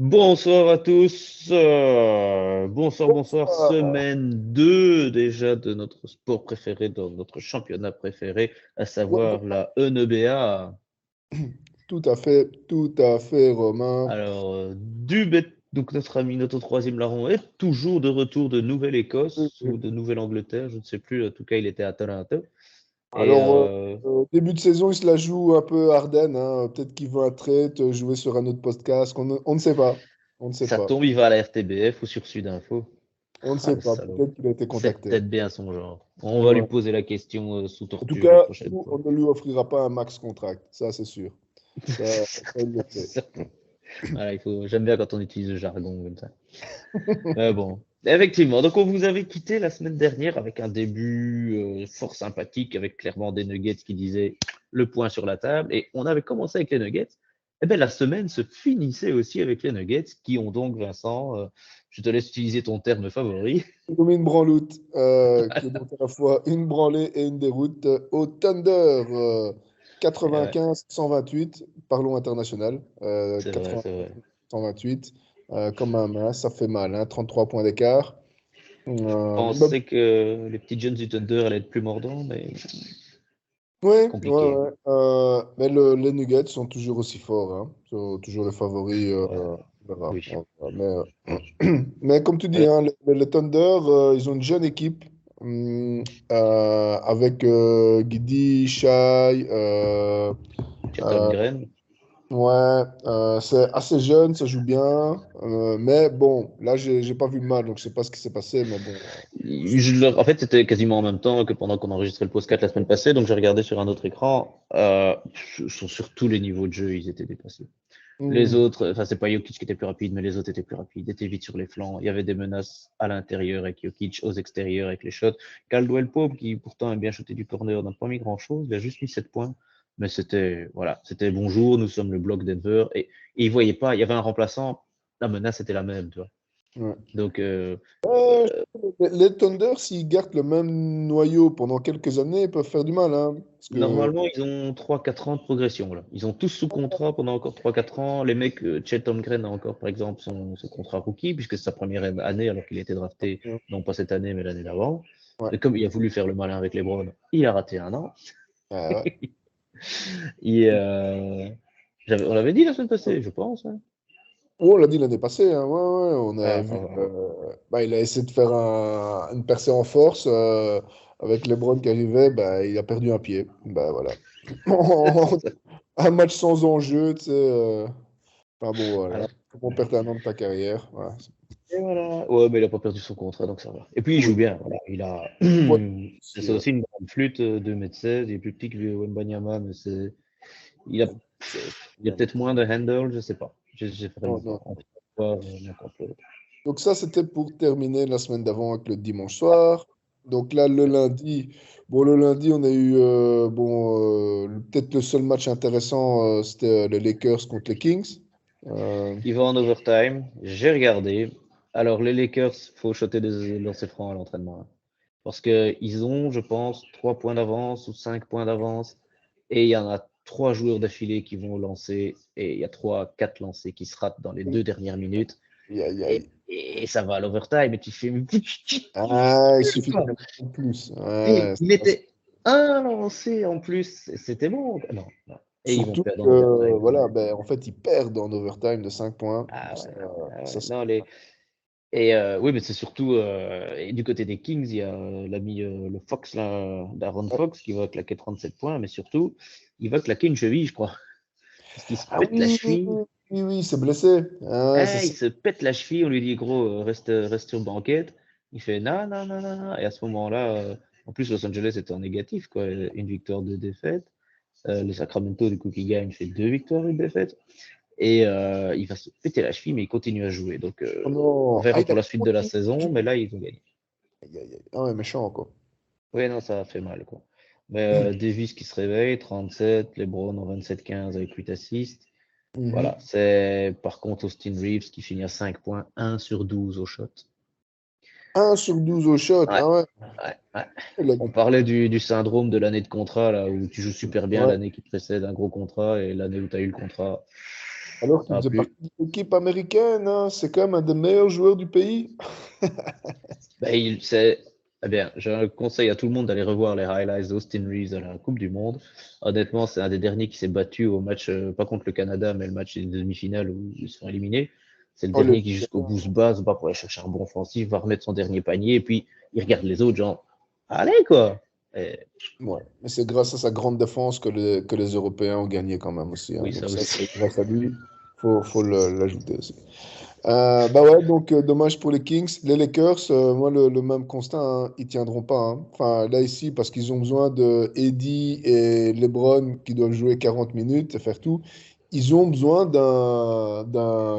Bonsoir à tous. Bonsoir. Ah, Semaine 2 déjà de notre sport préféré, de notre championnat préféré, à ouais, savoir la NEBA. tout à fait, Romain. Alors, donc notre ami, notre troisième larron, est toujours de retour de Nouvelle-Écosse ou de Nouvelle-Angleterre, je ne sais plus. En tout cas, il était à Toronto. Et Alors, début de saison, il se la joue un peu Ardennes, hein. Peut-être qu'il veut un trade, jouer sur un autre podcast. On ne sait pas. On ne sait ça pas. tombe, il va à la RTBF ou sur Sudinfo. On ne Ah, sait le pas. salaud. Peut-être qu'il a été C'est contacté. peut-être bien son genre. On va lui Ouais. poser la question sous En tout torture la cas, prochaine nous, fois. on ne lui offrira pas un max contract. Ça, c'est sûr. Ça, il le sait. Voilà, j'aime bien quand on utilise le jargon comme ça. Mais bon, effectivement. Donc, on vous avait quitté la semaine dernière avec un début fort sympathique, avec clairement des nuggets qui disaient le point sur la table. Et on avait commencé avec les nuggets. Eh bien, la semaine se finissait aussi avec les nuggets, qui ont donc, Vincent, je te laisse utiliser ton terme favori. Comme une branloute, qui est donc à la fois une branlée et une déroute au Thunder. Et ouais, 95-128, parlons international. c'est vrai, c'est vrai. 95-128, quand même, hein, ça fait mal, hein, 33 points d'écart. Je Bah, pensais que les petits jeunes du Thunder allaient être plus mordants, mais ouais, ouais, compliqué. ouais. Mais les Nuggets sont toujours aussi forts, hein, sont toujours les favoris. Ouais, On verra, oui. on verra. Mais comme tu dis, Ouais, hein, les Thunder, ils ont une jeune équipe avec Guidi, Shai. Chet Euh, Holmgren. ouais, c'est assez jeune, ça joue bien. Mais bon, là, j'ai pas vu le match, donc je sais pas ce qui s'est passé, mais bon. En fait, c'était quasiment en même temps que pendant qu'on enregistrait le podcast la semaine passée, donc j'ai regardé sur un autre écran. Sur tous les niveaux de jeu, ils étaient dépassés. Les Hmm. autres, enfin, c'est pas Jokic qui était plus rapide, mais les autres étaient plus rapides, étaient vite sur les flancs. Il y avait des menaces à l'intérieur avec Jokic, aux extérieurs avec les shots. Caldwell Pope, qui pourtant a bien shooté du corner, n'a pas mis grand-chose, il a juste mis 7 points. Mais c'était, voilà, c'était bonjour, nous sommes le bloc Denver. Et il voyait pas, il y avait un remplaçant, la menace était la même, tu vois. Ouais. Donc, Les Thunder, s'ils gardent le même noyau pendant quelques années, ils peuvent faire du mal, hein. Parce que, normalement, ils ont 3-4 ans de progression, là. Ils ont tous sous contrat pendant encore 3-4 ans. Les mecs, Chet Holmgren a encore, par exemple, son contrat rookie, puisque c'est sa première année, alors qu'il a été drafté, non pas cette année, mais l'année d'avant. ouais. Et comme il a voulu faire le malin avec les Browns, il a raté un an. Ouais. Et, on l'avait dit la semaine passée, je pense, hein. Oh, on l'a dit l'année passée, hein. Ouais, ouais, on a Ah, vu. ah, ah. Bah, il a essayé de faire une percée en force avec LeBron qui arrivait. Bah, il a perdu un pied. Bah, voilà. C'est ça. Un match sans enjeu, tu sais. Enfin bon, voilà. Alors, Comment perdre un an de ta carrière. Voilà. et voilà. Ouais, mais il a pas perdu son contrat, donc ça va. Et puis, il joue Oui, bien. Voilà. Il a, ouais, c'est sûr. aussi une grande flûte, 2 m 16. Il est plus petit que Wembanyama, mais il a, il a peut-être moins de handle, je sais pas. J'ai Non, vraiment pas. non. On peut voir l'un contre l'autre. Donc ça, c'était pour terminer la semaine d'avant avec le dimanche soir. Donc là, le lundi, bon, le lundi, on a eu, peut-être le seul match intéressant, c'était les Lakers contre les Kings. Euh, Il va en overtime. J'ai regardé. Alors, les Lakers, faut shotter des lancers francs à l'entraînement, hein. Parce que ils ont, je pense, 3 points d'avance ou 5 points d'avance. Et il y en a 3 joueurs d'affilée qui vont lancer. Et il y a 3, 4 lancers qui se ratent dans les 2 dernières minutes. aïe, aïe, Et, aïe. et ça va à l'overtime. Et tu fais, mais Ah, il suffit d'un en plus. Ouais, il mettait un lancé en plus. C'était bon. Non, non. Et ils vont surtout perdre en que, overtime. voilà, ben, en fait, ils perdent en overtime de 5 points. Ah Ça, ouais. Ah ça, ouais. Non, Et oui, mais c'est surtout et du côté des Kings, il y a l'ami le Fox là, d'Aaron Fox qui va claquer 37 points, mais surtout, il va claquer une cheville, je crois, parce qu'il se ah pète la oui, cheville. oui, oui, c'est blessé. Ah, ouais, c'est Ah, il ça. se pète la cheville, on lui dit gros, reste sur banquette. Il fait non, non, non, non, non. Et à ce moment-là, en plus Los Angeles était en négatif, quoi, une victoire, 2 défaites. Les Sacramento, du coup, qui gagne, fait 2 victoires, une défaite. Et il va se péter la cheville, mais il continue à jouer. Donc, Oh on non. Ah, verra il pour a la suite de la saison, mais là, ils vont gagner. aïe, aïe, aïe. Ah ouais, méchant, quoi. Oui, non, ça a fait mal, quoi. Mais Davis qui se réveille, 37, LeBron en 27-15 avec 8 assists. Voilà, Mhm. c'est par contre Austin Reeves qui finit à 5 points, 1 sur 12 au shot. 1 sur 12 au shot. Ouais, Ah ouais. ouais. Il a- On parlait du syndrome de l'année de contrat, là, où tu joues super bien Ouais. l'année qui précède un gros contrat et l'année où tu as eu le contrat. Alors qu'il Ah, faisait plus. partie de l'équipe américaine, hein. C'est quand même un des meilleurs joueurs du pays. Ben, eh bien, j'ai un conseil à tout le monde d'aller revoir les highlights d'Austin Reeves à la Coupe du Monde. Honnêtement, c'est un des derniers qui s'est battu au match, pas contre le Canada, mais le match des demi-finales où ils se sont éliminés. C'est le Oh, dernier qui, jusqu'au bout, se bat pour aller chercher un bon offensif, va remettre son dernier panier, et puis il regarde les autres, genre, allez, quoi! Et Ouais. Mais c'est grâce à sa grande défense que les Européens ont gagné quand même aussi, hein. oui, ça Donc ça, aussi. c'est grâce à lui. Faut l'ajouter aussi. Bah ouais, donc dommage pour les Kings. Les Lakers, moi le même constat, hein, ils tiendront pas, hein. Enfin là ici, parce qu'ils ont besoin de Eddie et LeBron qui doivent jouer 40 minutes et faire tout. Ils ont besoin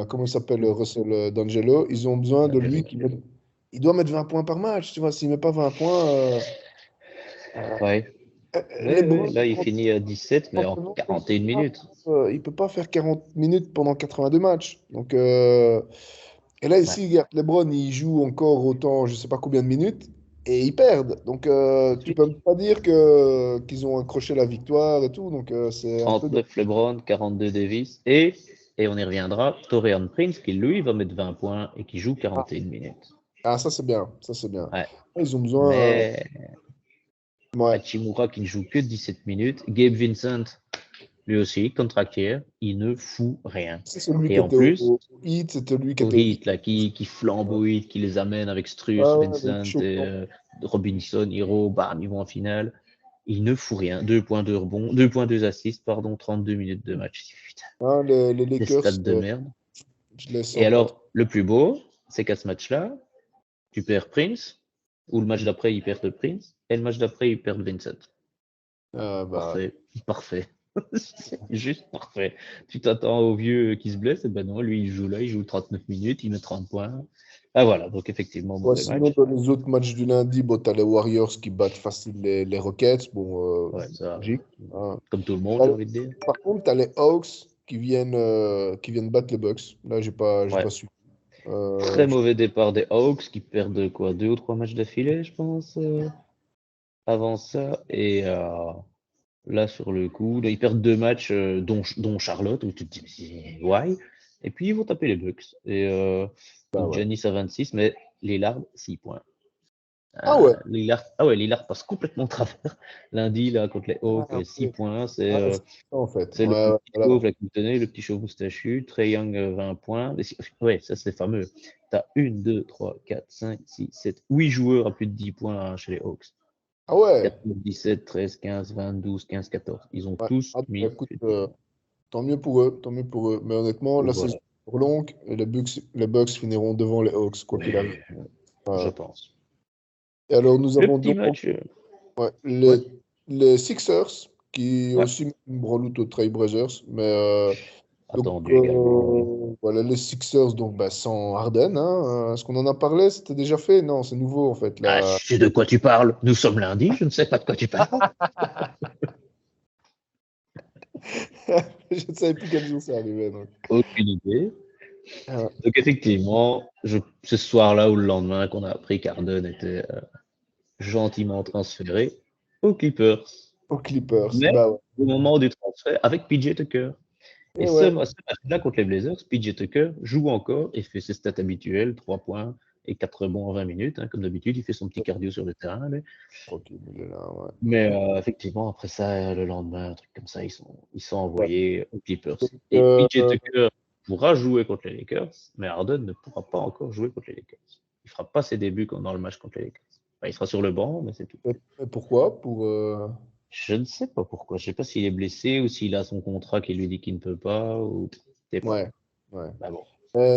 comment il s'appelle, Russell D'Angelo. Ils ont besoin de lui il doit mettre 20 points par match, tu vois. S'il met pas 20 points, euh, Ouais. Ouais, LeBron, là, il finit à 17, mais en 41 minutes. il peut pas faire 40 minutes pendant 82 matchs. Donc et là, Ouais. ici, regarde, LeBron, il joue encore autant, je sais pas combien de minutes, et ils perdent. Donc, tu peux même pas dire qu'ils ont accroché la victoire et tout. Donc, c'est un peu. 39 LeBron, 42 Davis, et on y reviendra, Torian Prince qui lui va mettre 20 points et qui joue Ah, 41 minutes. ah, ça, c'est bien. Ça, c'est bien. Ouais. Ils ont besoin. Mais Ouais. Hachimura qui ne joue que 17 minutes, Gabe Vincent, lui aussi, contractière, il ne fout rien. C'est celui Et qui en était plus, au Heat, c'était lui qui au était au hit, Heat. là, qui flambe Ouais, au hit, qui les amène avec Struss, ouais, avec Vincent et Choquant. Robinson, Hero, bam, ils vont en finale. Il ne fout rien. 2 points de rebond, 2 points 2 assists, pardon, 32 minutes de match. Putain, Hein, les des stats Lakers, de merde. je les Et sens pas trop. alors, le plus beau, c'est qu'à ce match-là, tu perds Prince, ou le match d'après, ils perdent Prince, et le match d'après, ils perdent Vincent. Bah, Parfait, parfait. C'est juste parfait. Tu t'attends au vieux qui se blesse, et ben non, lui, il joue là, il joue 39 minutes, il met 30 points. Ah voilà, donc effectivement, ouais, mauvais sinon, match. dans les autres matchs du lundi, bon, tu as les Warriors qui battent facile les Rockets. Bon, Ouais, ça, logique, hein. comme tout le monde, T'as- j'ai envie de dire. Par contre, tu as les Hawks qui viennent battre les Bucks. Là, j'ai Ouais, pas su. très mauvais départ des Hawks qui perdent quoi, 2 ou 3 matchs d'affilée, je pense, avant ça. Et là, sur le coup, là, ils perdent 2 matchs, dont Charlotte, où tu te dis, mais why? Et puis, ils vont taper les Bucks. Et Bah donc, ouais. Giannis à 26, mais Lillard, 6 points. Ah ouais. Lillard, ah ouais, Lillard passe complètement au travers. Lundi, là, contre les Ah, Hawks, 6 ok. points. Ah, c'est ça, en fait. C'est le Ouais, ouais, petit voilà. chauve là, qui me tenait, le petit chauve moustachu. Trey Young, 20 points. Ouais, ça, c'est fameux. Tu as 1, 2, 3, 4, 5, 6, 7, 8 joueurs à plus de 10 points hein, chez les Hawks. Ah ouais. 14, 17, 13, 15, 20, 12, 15, 14. Ils ont Ouais. tous Ah, bah, mis écoute, plus de 10 points. tant mieux pour eux. Tant mieux pour eux. Mais honnêtement, Donc la saison voilà. est trop longue et les Bucks finiront devant les Hawks, quoi qu'il arrive. Ouais, je Ouais. pense. Et alors, nous Le avons petit donc match. ouais, Ouais, les Sixers qui ouais. aussi mettent une branloute aux Trailblazers. Mais donc, Attendu également. Ouais. voilà, les Sixers, donc, bah, sans Harden, hein. Est-ce qu'on en a parlé? C'était déjà fait? Non, c'est nouveau en fait. Ah, Là. je sais de quoi tu parles. Nous sommes lundi, je ne sais pas de quoi tu parles. Je ne savais plus quel jour ça arrivait. Donc. Aucune idée. Euh, Donc effectivement, c'est ce soir-là ou le lendemain qu'on a appris qu'Arden était gentiment transféré aux Clippers. aux Clippers. Mais Bah ouais. au moment du transfert, avec PJ Tucker. Et Et ouais. ce match-là contre les Blazers, PJ Tucker joue encore et fait ses stats habituelles, 3 points et 4 rebonds en 20 minutes. Hein, comme d'habitude, il fait son petit cardio sur le terrain. Tranquille, il est là, ouais. Mais effectivement, après ça, le lendemain, un truc comme ça, ils sont Ouais. envoyés aux Clippers. Donc, Et PJ Tucker pourra jouer contre les Lakers, mais Harden ne pourra pas encore jouer contre les Lakers. Il fera pas ses débuts dans le match contre les Lakers. Enfin, il sera sur le banc, mais c'est tout. et pourquoi? Pour, Je ne sais pas pourquoi. Je sais pas s'il est blessé ou s'il a son contrat qui lui dit qu'il ne peut pas ou je sais pas. ouais. Ouais. Bah bon.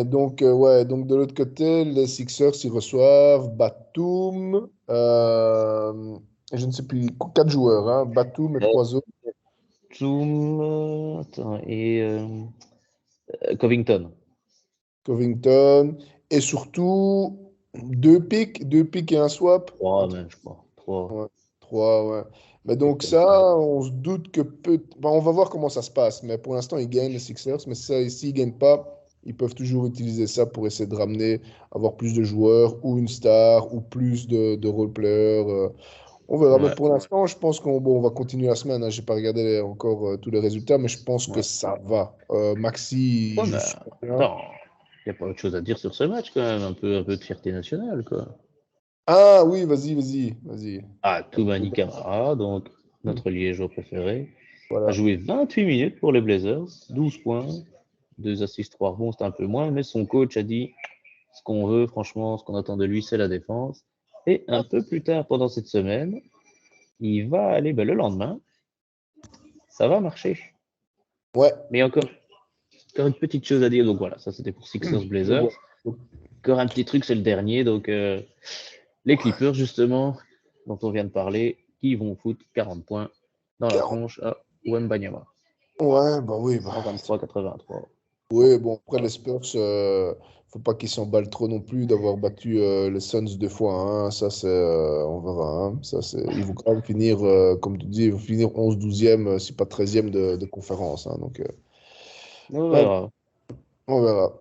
Donc, ouais, donc de l'autre côté, les Sixers, ils reçoivent Batum, je ne sais plus, 4 joueurs, hein, Batum et 3 autres, Zoom, attends, et Covington. Covington, et surtout 2 pics et un swap. Un 3 truc, même, je crois. 3. ouais, 3, ouais. Mais Truc donc comme ça. ça, on se doute que on va voir comment ça se passe, mais pour l'instant, ils gagnent les Sixers, mais ça, s'ils ne gagnent pas, ils peuvent toujours utiliser ça pour essayer de ramener, avoir plus de joueurs, ou une star, ou plus de role-players. On verra. Mais Ouais, pour l'instant, je pense on va continuer la semaine. Hein. J'ai pas regardé encore tous les résultats, mais je pense que ouais. ça va. Maxi, il Ouais, joue mais super bien. attends, il n'y a pas autre chose à dire sur ce match quand même, un peu de fierté nationale, quoi. Ah oui, vas-y. Ah, Toumani Camara, donc notre liégeois préféré, a Voilà. joué 28 minutes pour les Blazers, 12 points, 2 assists, 3 rebonds, c'était un peu moins, mais son coach a dit ce qu'on veut, franchement, ce qu'on attend de lui, c'est la défense. Et un peu plus tard pendant cette semaine, il va aller, ben, le lendemain, ça va marcher. Ouais. Mais encore une petite chose à dire, donc voilà, ça c'était pour Sixers Mais Blazers. bon. Encore un petit truc, c'est le dernier, donc les Clippers, justement, dont on vient de parler, qui vont foutre 40 points dans la 40. tronche à Wembanyama. Ouais, bah oui. 123-83. Bon, Oui, bon, après les voilà. Spurs, faut pas qu'ils s'emballent trop non plus d'avoir battu les Suns 2 fois. Hein. Ça, on verra. Hein. Ça, ils vont quand même finir, comme tu dis, ils vont finir 11-12e, si pas 13e de conférence. Hein. Donc, On ouais, verra. on verra.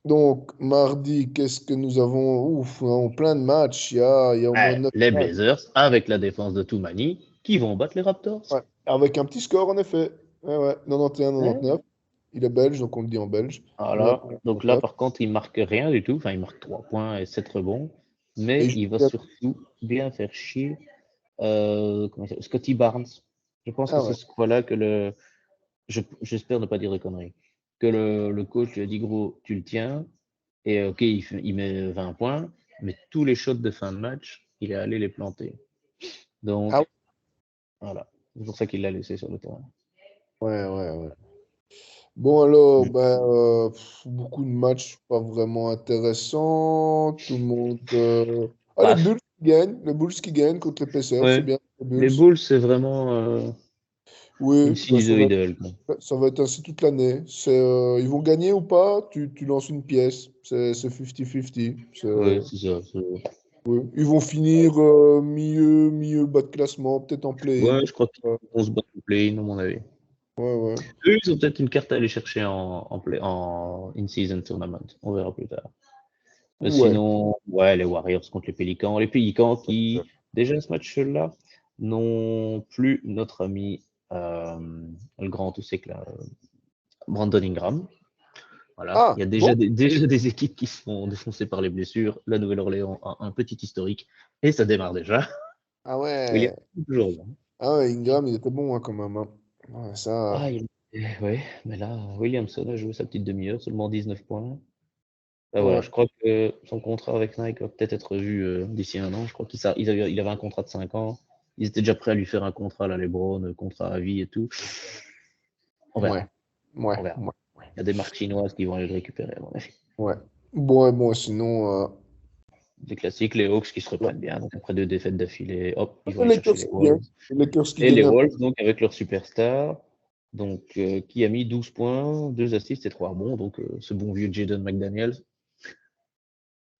Donc, mardi, qu'est-ce que nous avons? Ouf, on a plein de matchs. Il y a au moins Ouais, 9 les matchs. Blazers, avec la défense de Toumani, qui vont battre les Raptors. Ouais. Avec un petit score, en effet. Ouais, 91-99. Ouais. Il est belge, donc on le dit en belge. Voilà. Donc là, 91-99. par contre, il marque rien du tout. Enfin, il marque 3 points et 7 rebonds. Et Mais il joue il va bien. surtout bien faire chier Scotty Barnes. Je pense que Ah c'est ouais. ce fois-là que j'espère ne pas dire de conneries, que le coach lui a dit, gros, tu le tiens. Et ok, il met 20 points, mais tous les shots de fin de match, il est allé les planter. Ah Donc, voilà. C'est pour ça qu'il l'a laissé sur le terrain. ouais. Bon, alors, Mm. ben, beaucoup de matchs pas vraiment intéressants. Tout le monde. Ah, les Paf. Bulls qui gagnent. Les Bulls qui gagnent contre les Pacers, c'est Ouais. bien. Les Les Bulls. Bulls, c'est vraiment une Oui, ben, sinusoïdale, quoi. ça va être ainsi toute l'année. Ils vont gagner ou pas? Tu lances une pièce. C'est 50-50. Ouais, c'est ça. Oui. Ils vont finir milieu, bas de classement, peut-être en play-in. Ouais, je crois qu'ils vont se battre au play-in, à mon avis. Ouais. Eux, ils ont peut-être une carte à aller chercher en in-season tournament. On verra plus tard. Mais Ouais. sinon, ouais, les Warriors contre les Pélicans. Les Pélicans qui, déjà ce match-là, n'ont plus notre ami, le grand tout sec là, Brandon Ingram. Voilà. Ah, Il y a bon? déjà des équipes qui se font défoncer par les blessures. La Nouvelle-Orléans a un petit historique et ça démarre déjà. Ah William, ouais. toujours là. Ah ouais, Ingram, il était bon hein, quand même. Hein. Ouais, ça. Ah, ouais, mais là, Williamson a joué sa petite demi-heure, seulement 19 points. Ben voilà, Ouais. je crois que son contrat avec Nike va peut-être être revu d'ici un an. Je crois il avait un contrat de 5 ans. Ils étaient déjà prêts à lui faire un contrat, là, les Browns, contrat à vie et tout. On Ouais. verra, Ouais. on verra. Ouais. Il y a des marques chinoises qui vont aller le récupérer, à mon avis. Ouais. Bon, sinon. Des classiques, les Hawks qui se Là. reprennent bien. Donc après 2 défaites d'affilée, hop, ils vont Les aller chercher Lakers les qui gagnent. Wolves. Les Lakers qui Et les gagnent un peu. Wolves, donc avec leur superstar, donc qui a mis 12 points, 2 assists et 3 rebonds. Donc ce bon vieux Jaden McDaniels.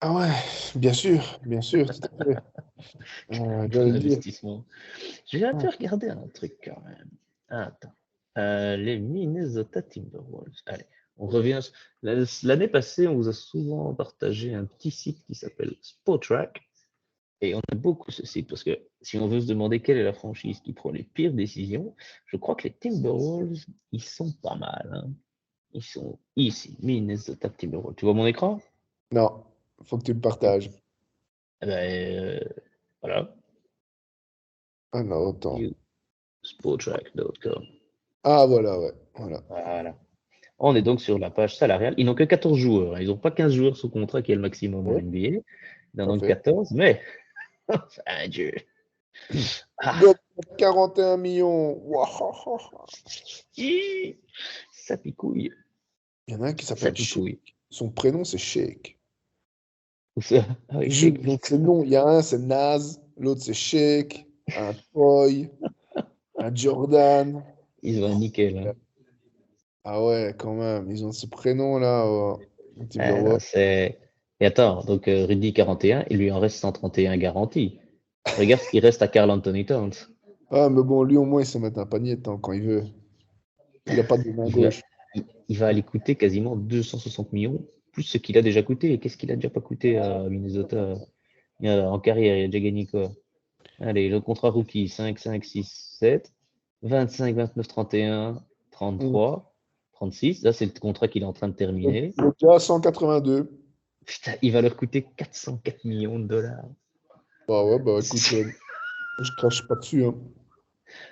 Ah ouais, bien sûr, tout à fait. J'allais le dire. L'investissement. Je vais un peu Ah, regarder un truc quand même. Attends. Les Minnesota Timberwolves. Allez, on revient. L'année passée, on vous a souvent partagé un petit site qui s'appelle Spotrac. Et on aime beaucoup ce site parce que si on veut se demander quelle est la franchise qui prend les pires décisions, je crois que les Timberwolves, ils sont pas mal. Hein. Ils sont ici, Minnesota Timberwolves. Tu vois mon écran? non, faut que tu le partages. Eh ben, voilà. Ah non, attends. Spotrac.com. Ah voilà, ouais. Voilà. Voilà. On est donc sur la page salariale. Ils n'ont que 14 joueurs. Hein. Ils n'ont pas 15 joueurs sous contrat qui est le maximum en Ouais, NBA. Ils en ont parfait. 14, mais ah, Dieu. Ah, Gob, 41 millions. Ouah. ça picouille. Il y en a un qui Ça s'appelle Sheik. picouille. Son prénom, c'est Sheik. Où ça? Ah oui, chic. Donc, c'est non. Il y a un, c'est Naz. L'autre, c'est Sheik. Un Toy. Un Jordan. Ils ont un nickel. Hein. Ah ouais, quand même. Ils ont ce prénom-là. Les Non, Timberwolves. Et attends, donc Rudy 41, il lui en reste 131 garantis. Regarde ce qui reste à Carl Anthony Towns. Ah, mais bon, lui, au moins, il sait mettre un panier de temps quand il veut. Il n'a pas de main Il va, gauche. il va aller coûter quasiment 260 millions, plus ce qu'il a déjà coûté. Et qu'est-ce qu'il a déjà pas coûté à Minnesota en carrière? Il a déjà gagné quoi? Allez, le contrat rookie, 5, 5, 6, 7, 25, 29, 31, Mm. 33, 36. Là, c'est le contrat qu'il est en train de terminer. Il est déjà à 182. Putain, il va leur coûter 404 millions de dollars. Bah ouais, bah écoute, je crache pas dessus, hein.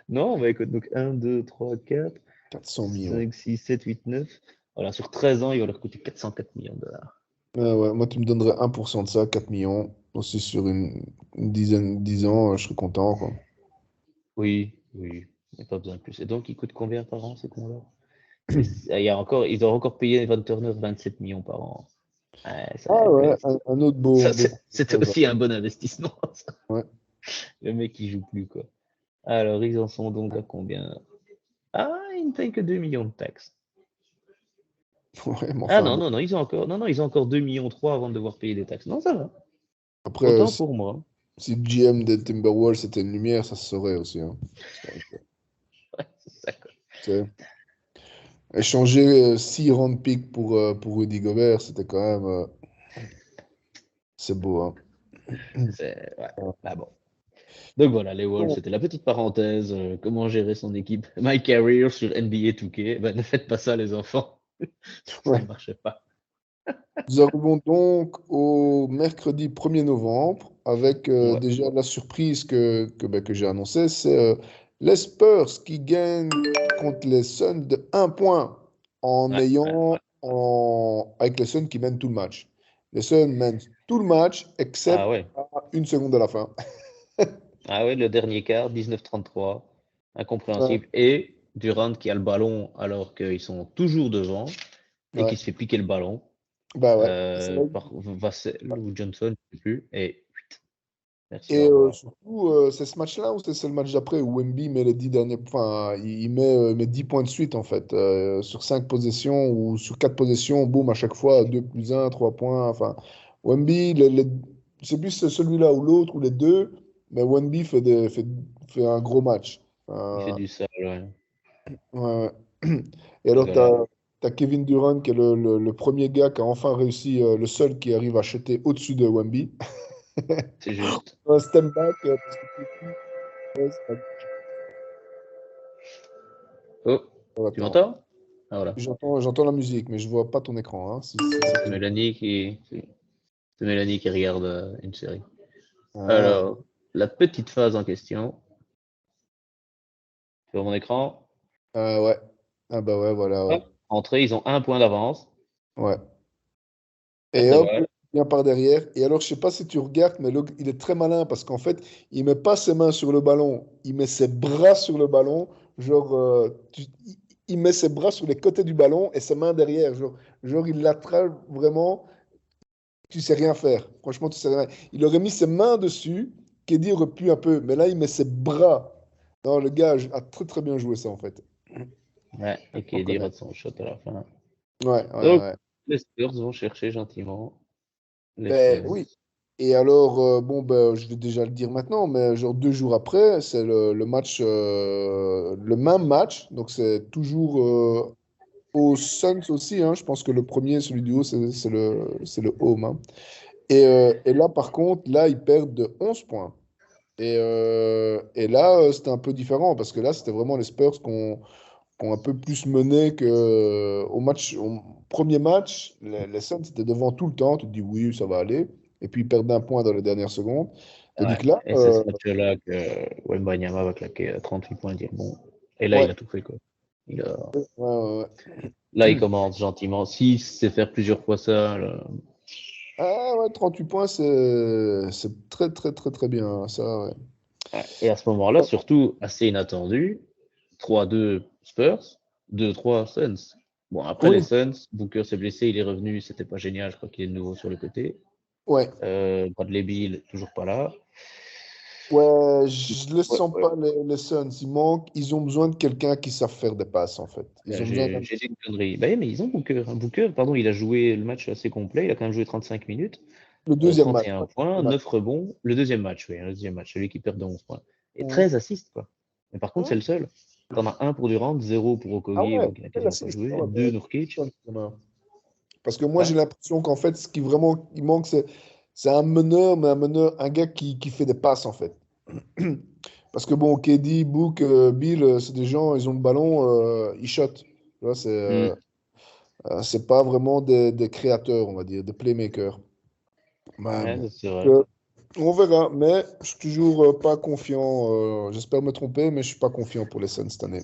Non, bah écoute, donc 1, 2, 3, 4, 400 millions. 5, 6, 7, 8, 9. Voilà, sur 13 ans, il va leur coûter 404 millions de dollars. Ouais, moi, tu me donnerais 1% de ça, 4 millions. Aussi sur une dizaine, 10 ans, je serais content, quoi. Oui, oui, il n'y a pas besoin de plus. Et donc, il coûte combien par an, ces cons-là? Il y a encore, ils doivent encore payer Evan Turner 27 millions par an. Ouais, Ah ouais, un autre beau. c'était aussi un bon investissement, ça. Ouais. Le mec, il joue plus, quoi. Alors, ils en sont donc à combien? Ah, ils ne payent que 2 millions de taxes. Ouais, mais Ah enfin, non, bon. non, non, ils ont encore 2 millions 3 avant de devoir payer des taxes. Non, ça va. Après, Autant pour moi. si le GM des Timberwolves c'était une lumière, ça se saurait aussi, hein. Ouais, c'est ça, quoi. Tu sais. Échanger 6 round picks pour Rudy Gobert, c'était quand même. C'est beau, hein. Ouais. Ah bon. Donc voilà, les Wolves, Bon, c'était la petite parenthèse. Comment gérer son équipe. My career sur NBA 2K. Ben, ne faites pas ça, les enfants. Ça ouais. ne marchait pas. Nous arrivons donc au mercredi 1er novembre avec Ouais, déjà la surprise que j'ai annoncée, c'est les Spurs qui gagnent contre les Suns de 1 point ouais, ouais, ouais. avec les Suns qui mènent tout le match. Les Suns mènent tout le match Ah except ouais. à 1 seconde de la fin. Ah ouais, le dernier quart, 19-33. Ouais, Incompréhensible. Et Durant qui a le ballon alors qu'ils sont toujours devant et qui ouais. se fait piquer le ballon Bah ouais. C'est là. par Vassell ou Johnson, je sais plus. Et merci, Et au revoir. surtout, c'est ce match-là ou c'est le match d'après où Wemby met les 10 derniers, enfin, il met 10 points de suite en fait, sur 5 possessions ou sur 4 possessions, boum, à chaque fois 2 plus 1, 3 points. Enfin, Wemby, je sais plus si c'est celui-là ou l'autre ou les deux, mais Wemby fait un gros match. Il fait Enfin, du sale, ouais. ouais, ouais. Et Et alors, tu voilà, as, Kevin Durant qui est le premier gars qui a enfin réussi, le seul qui arrive à chuter au-dessus de Wemby. c'est juste. Un step back, parce que ouais, Oh, tu attends. m'entends? Ah voilà, J'entends la musique, mais je vois pas ton écran, hein, si c'est ça que c'est tu veux. Mélanie qui regarde une série. Ah, Alors, la petite phase en question, sur mon écran, ouais. Ah bah ouais, voilà, ouais. hop, entrée, ils ont un point d'avance. Ouais. Perte Et de hop, il balle. vient par derrière. Et alors, je sais pas si tu regardes, mais il est très malin parce qu'en fait, il met pas ses mains sur le ballon, il met ses bras sur le ballon. Genre, il met ses bras sur les côtés du ballon et ses mains derrière. Genre il l'attrape vraiment. Tu sais rien faire. Franchement, tu sais rien. Il aurait mis ses mains dessus, Keddy aurait pu un peu, mais là, il met ses bras. Non, le gars a très très bien joué ça en fait. Ouais, et On qui connaît. rate son shot à la fin. Ouais, ouais, Donc, ouais. les Spurs vont chercher gentiment les Ben Suns. oui. Et alors, bon, ben, je vais déjà le dire maintenant, mais genre 2 jours après, c'est le match, le même match. Donc, c'est toujours aux Suns aussi, hein. Je pense que le premier, celui du haut, c'est le home, hein. Et là, par contre, là, ils perdent de 11 points. Et là, c'était un peu différent parce que là, c'était vraiment les Spurs qui ont un peu plus mené au premier match. Les Suns étaient devant tout le temps. Tu te dis oui, ça va aller. Et puis ils perdent un point dans les dernières secondes. Tandis Ouais. que là, Et c'est ce match-là que Wembanyama va claquer 38 points et dire bon. Et là, il ouais, a tout fait, quoi. Il a... ouais, ouais, Là, il ouais. commence gentiment. S'il sait faire plusieurs fois ça, là, Ah ouais, 38 points, c'est très, très, très, très bien, hein, ça, ouais. ouais. Et à ce moment-là, surtout assez inattendu, 3-2 Spurs, 2-3 Suns. Bon, après les Oui, Suns, Booker s'est blessé, il est revenu, c'était pas génial, je crois qu'il est de nouveau sur le côté. ouais. Bradley Beal, toujours pas là. Ouais, je ne Ouais, sens ouais. pas les Suns. Ils ont besoin de quelqu'un qui savent faire des passes, en fait. Ils ont besoin d'un. J'ai dit une connerie. Bah, mais ils ont Booker, hein. Booker, pardon, il a joué le match assez complet, il a quand même joué 35 minutes. Le deuxième match. 31 Ouais, points, le match. 9 rebonds. Le deuxième match, oui, le deuxième match, celui qui perd de 11 points. Et Mhm. 13 assists, quoi. Mais par contre, c'est Mhm. le seul. T'en as un pour Durant, 0 pour Ah Okogie, ouais, bon, qui n'a quel quasiment pas assist. Ah joué, ouais, 2 Nurkic. parce que moi, Ouais, j'ai l'impression qu'en fait, ce qui vraiment il manque, c'est un meneur, mais un meneur, un gars qui fait des passes, en fait. Parce que bon, KD, Book, Bill, c'est des gens, ils ont le ballon, ils shot. Tu vois, Hmm. c'est pas vraiment des créateurs, on va dire, des playmakers. Ben, Ouais, bon. c'est vrai. Euh, on verra, mais je suis toujours pas confiant. J'espère me tromper, mais je suis pas confiant pour les Suns cette année.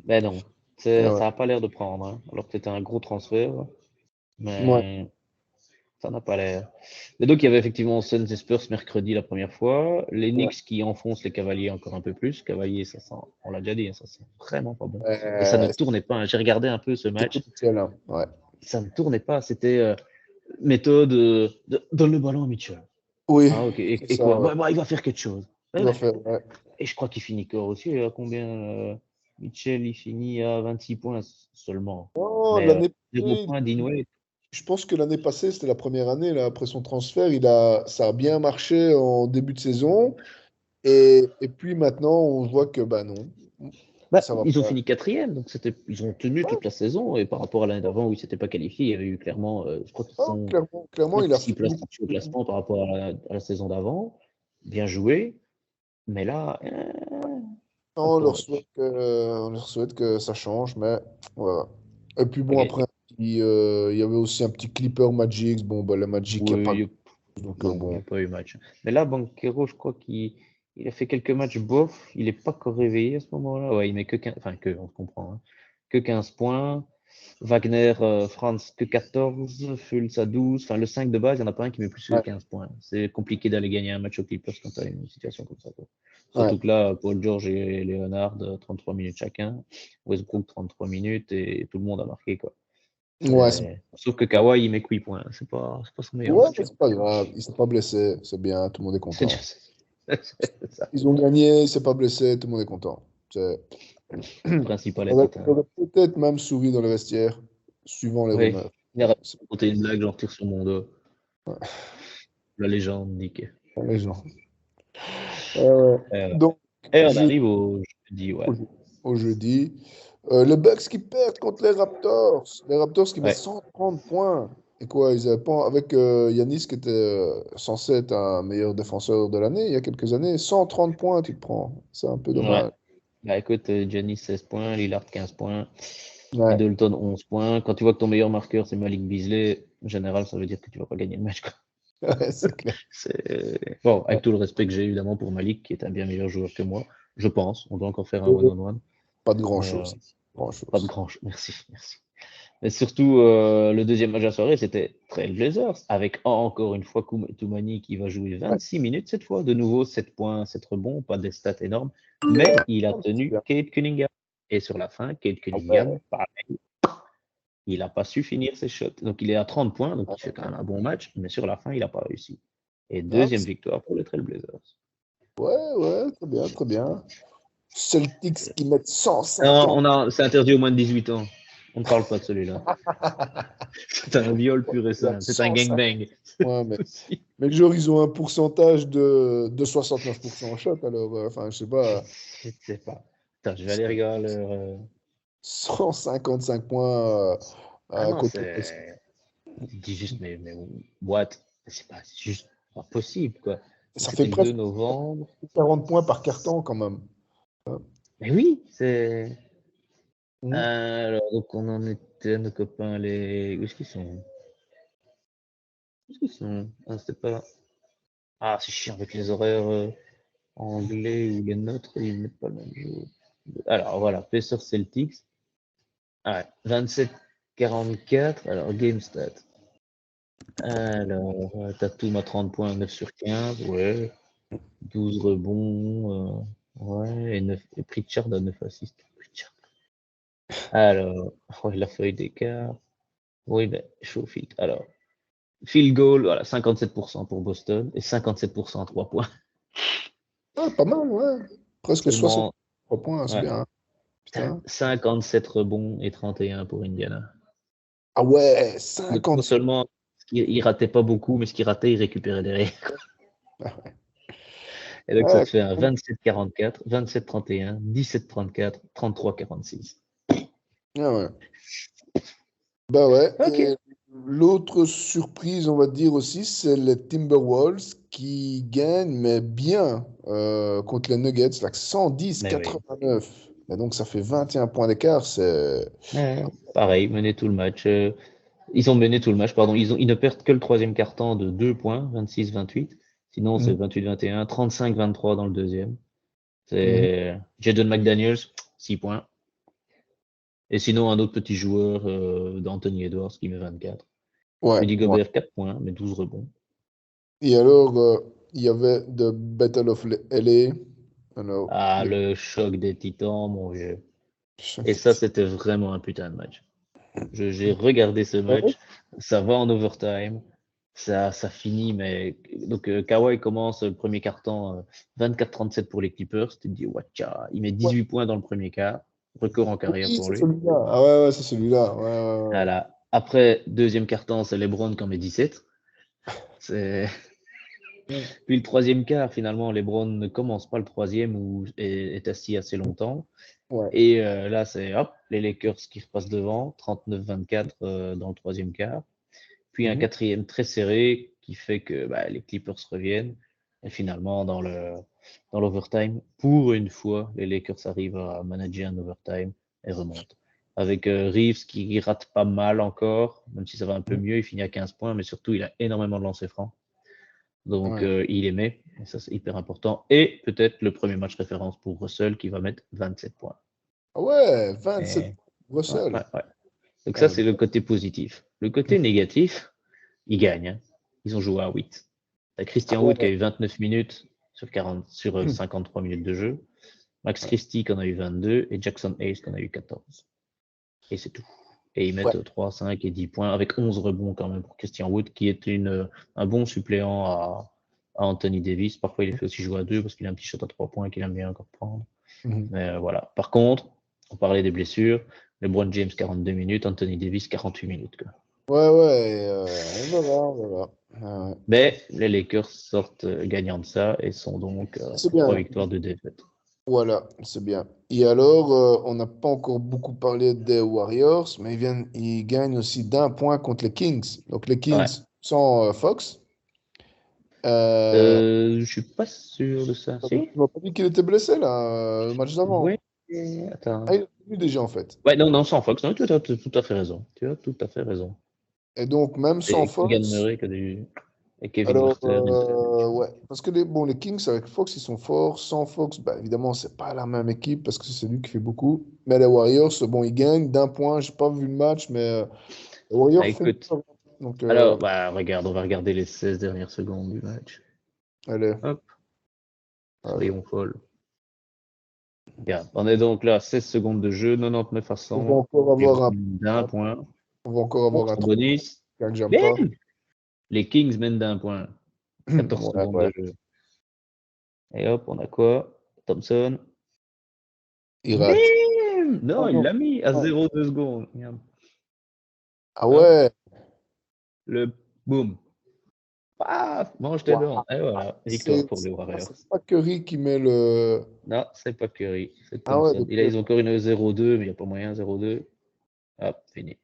Mais non, Ah ouais. ça n'a pas l'air de prendre, hein. Alors que c'était un gros transfert, Ouais. mais ça n'a pas l'air. Mais donc, il y avait effectivement Suns et Spurs mercredi la première fois. Les Ouais. Knicks qui enfoncent les Cavaliers encore un peu plus. Cavaliers, ça sent, on l'a déjà dit, hein, ça sent vraiment pas bon. Et ça ne Euh, tournait pas, hein. J'ai regardé un peu ce c'est match. crucial, hein. Ouais. Ça ne tournait pas. C'était méthode donne le ballon à Mitchell. Oui, Ah, ok. c'est Et ça, quoi? ouais. Ouais, bah, il va faire quelque chose. Il Ouais, va ouais. faire, ouais. Et je crois qu'il finit corps aussi. À combien Mitchell, il finit à 26 points seulement. Non, Mais l'année 0 passée, points d'Inway. je pense que l'année passée, c'était la première année, là, après son transfert, ça a bien marché en début de saison. Et puis maintenant, on voit que, bah non, Bah, ça va ils ont pas. fini quatrième, donc ils ont tenu toute la saison. Et par rapport à l'année d'avant où ils ne s'étaient pas qualifiés, il y avait eu clairement, je crois qu'ils Non, sont clairement, clairement, 5 il ou a 6 fait places beaucoup. au classement par rapport à la saison d'avant. Bien joué. Mais là, On encore leur match. souhaite on leur souhaite que ça change, mais voilà. Et puis bon, Ok. après, il y avait aussi un petit Clipper Magic. Bon, bah, le Magic, il n'y a pas Oui, donc non, il n'y bon. a pas eu match. Mais là, Banquero, je crois qu'il a fait quelques matchs bof. Il n'est pas encore réveillé à ce moment-là. Ouais, il met que 15, enfin on se comprend, hein. Que 15 points. Wagner, Franz, que 14. Fultz à 12. Enfin, le 5 de base, il n'y en a pas un qui met plus que Ouais, 15 points. C'est compliqué d'aller gagner un match aux Clippers quand tu as une situation comme ça, quoi. ouais. Surtout que là, Paul George et Leonard, 33 minutes chacun. Westbrook, 33 minutes et tout le monde a marqué, quoi. Ouais, Sauf que Kawhi, il met que 8 points. C'est pas son meilleur ouais, match, mais hein. c'est pas grave. Il s'est pas blessé. C'est bien, tout le monde est C'est déjà content. c'est ça. Ils ont gagné, il s'est pas blessé, tout le monde est content. C'est- Le principal est Il atteint. aurait peut-être même souri dans le vestiaire, suivant les Oui, rumeurs. il a C'est raconté une blague, j'en tire sur mon dos. La légende dit que. pas les gens. Euh, Euh, donc, et on je, arrive au jeudi, ouais. au, au jeudi. Les Bucks qui perdent contre les Raptors. Les Raptors qui mettent Ouais. 130 points. Et quoi, ils avaient pas, avec Yanis qui était censé être un meilleur défenseur de l'année il y a quelques années, 130 points, tu te prends. C'est un peu Ouais. dommage. Bah écoute, Giannis 16 points, Lillard 15 points, Ouais, Middleton 11 points. Quand tu vois que ton meilleur marqueur c'est Malik Beasley, en général ça veut dire que tu vas pas gagner le match, quoi. ouais, c'est clair. Bon, Ouais. avec tout le respect que j'ai évidemment pour Malik, qui est un bien meilleur joueur que moi, je pense. On doit encore faire un one-on-one. Pas de Mais grand-chose. pas de Grand-chose. grand chose. Merci, merci. Mais surtout, le deuxième match de la soirée, c'était Trailblazers, avec encore une fois Toumani qui va jouer Ouais. 26 minutes cette fois. De nouveau, 7 points, 7 rebonds, pas des stats énormes. Mais il a C'est tenu bien. Kate Cunningham. Et sur la fin, Kate Ah Cunningham, ouais. pareil, il n'a pas su finir ses shots. Donc il est à 30 points, donc il fait quand même un bon match. Mais sur la fin, il n'a pas réussi. Et Ah, deuxième victoire pour les Trailblazers. ouais, ouais, très bien, très bien. Celtics qui mettent Non, 150. c'est interdit aux moins de 18 ans. On ne parle pas de celui-là. C'est un viol pur et Il y a simple. C'est un 150 gangbang. points, mais genre, ils ont un pourcentage de 69% en shot, alors, enfin, je sais pas, Je ne sais pas. Attends, je vais aller regarder leur. 155 points Ah à non, côté. je dis juste, mais what? C'est juste pas possible, quoi. Donc Ça fait c'était le 2 presque novembre. 40 points par carton, quand même. Mais oui, c'est. Mhm. Alors, donc on en était, nos copains, les. Où est-ce qu'ils sont? Où est-ce qu'ils sont? Ah, c'était pas. Ah, c'est chiant avec les horaires anglais ou les nôtres, ils mettent pas le même jour. Alors voilà, Pacers Celtics. Ah ouais, 27-44. Alors, Game Stat. Alors, Tatum à 30 points, 9 sur 15, ouais. 12 rebonds, ouais. Et Pritchard à 9 assists. Pritchard. Alors, ouais, la feuille d'écart. Oui, ben, chaud field. Alors, field goal, voilà, 57% pour Boston et 57% à 3 points. Ah, pas mal, ouais. Presque Seulement, 63 points, c'est ouais, bien, hein. Putain. 57 rebonds et 31 pour Indiana. Ah ouais, Donc, non 57. seulement, il ratait pas beaucoup, mais ce qu'il ratait, il récupérait derrière. Et donc, ça Ah, te fait un 27-44, 27-31, 17-34, 33-46. ah ouais. Bah ouais. Ok. L'autre surprise, on va dire aussi, c'est les Timberwolves qui gagnent, mais bien, contre les Nuggets, là, Mais oui. 110-89. Et donc, ça fait 21 points d'écart. C'est... Ouais, pareil, mener tout le match. Ils ont mené tout le match, pardon. Ils ne perdent que le troisième quart-temps de 2 points, 26-28. Sinon, c'est Mhm, 28-21, 35-23 dans le deuxième. mhm. C'est Jaden McDaniels, 6 points. Et sinon, un autre petit joueur d'Anthony Edwards qui met 24. Ouais, Rudy ouais. Gobert, 4 points, mais 12 rebonds. Et alors, il y avait The Battle of LA. Alors, Ah, les- le choc des Titans, mon vieux. Et ça, c'était vraiment un putain de match. J'ai regardé ce match. Ça va en overtime. Ça finit, mais. Donc, Kawhi commence le premier quart-temps 24-37 pour les Clippers. Tu te dis, watcha. Il met Ouais. 18 points dans le premier quart. Record en carrière Oui, pour c'est lui. celui-là. Ah ouais, ouais, c'est celui-là. Ouais, ouais, ouais. Voilà. Après, deuxième quart-temps, c'est LeBron qui en met 17. C'est. Puis le troisième quart, finalement, LeBron ne commence pas le troisième ou est assis assez longtemps. Ouais. Et là, c'est hop, les Lakers qui repassent devant, 39-24 dans le troisième quart. Puis un Mhm. quatrième très serré qui fait que bah, les Clippers reviennent. Et finalement, dans l'overtime, pour une fois, les Lakers arrivent à manager un overtime et remontent. Avec Reeves qui rate pas mal encore, même si ça va un peu mieux, il finit à 15 points, mais surtout, il a énormément de lancers francs. Donc, Ouais. il aimait, et ça c'est hyper important. Et peut-être le premier match référence pour Russell qui va mettre 27 points. Ah ouais, 27 Et, ouais, Russell. ouais, ouais. Donc ça, Ah, c'est le côté positif. Le côté négatif, ils gagnent, hein. Ils ont joué à 8. T'as ah Christian Wood qui a ouais. eu 29 minutes sur 53 minutes de jeu. Max Christie qui en a eu 22 et Jackson Hayes qui en a eu 14. Et c'est tout. Et ils Ouais. mettent 3, 5 et 10 points avec 11 rebonds quand même pour Christian Wood qui est un bon suppléant à Anthony Davis. Parfois, il est fait aussi jouer à 2 parce qu'il a un petit shot à 3 points qu'il aime bien encore prendre. Mhm. Mais voilà. Par contre, on parlait des blessures. LeBron James 42 minutes, Anthony Davis 48 minutes, quoi. Ouais, ouais, on verra, on verra. Ah ouais. Mais les Lakers sortent gagnants de ça et sont donc C'est à 3 bien. victoires de défaite. Voilà, c'est bien. Et alors, on n'a pas encore beaucoup parlé des Warriors, mais ils gagnent aussi d'un point contre les Kings. Donc les Ouais. Kings sans Fox. Euh, Je suis pas sûr de ça. Si? tu m'as pas dit qu'il était blessé là, le match Oui. d'avant. Ah, Attends. il est venu déjà en fait. Ouais, non, non, sans Fox. Non, tu as tout à fait raison. Tu as tout à fait raison. Et donc, même sans Et Keegan Fox, Murray et Kevin alors, Werther. ouais, parce que les Kings avec Fox, ils sont forts. Sans Fox, bah, évidemment, c'est pas la même équipe parce que c'est lui qui fait beaucoup. Mais les Warriors, bon, ils gagnent d'un point. J'ai pas vu le match, mais les Ah, Warriors font écoute. peur. Donc, Alors, bah, regarde, on va regarder les 16 dernières secondes du match. allez, Hop, allez. soyons folles. Regarde, on est donc là, 16 secondes de jeu, 99 à On va 100. encore Les avoir Browns d'un point. on va encore avoir un En truc bonus. que j'aime pas. Bam! Les Kings mènent d'un point. 14 Ouais, secondes ouais. de jeu. Et hop, on a quoi? Thompson. Il rate. Bam! Ah Non, il non. l'a mis à Ah 0,2 secondes. Regarde. ah Hop, ouais. le boom. Paf! Mange tes Waouh. dents. Et voilà, victoire C'est pour les Warriors. c'est pas Curry qui met le. Non, c'est pas Curry, c'est Ah ouais, Thompson. donc, Et là, ils ont encore une 0,2, mais il n'y a pas moyen, 0,2. Hop, fini.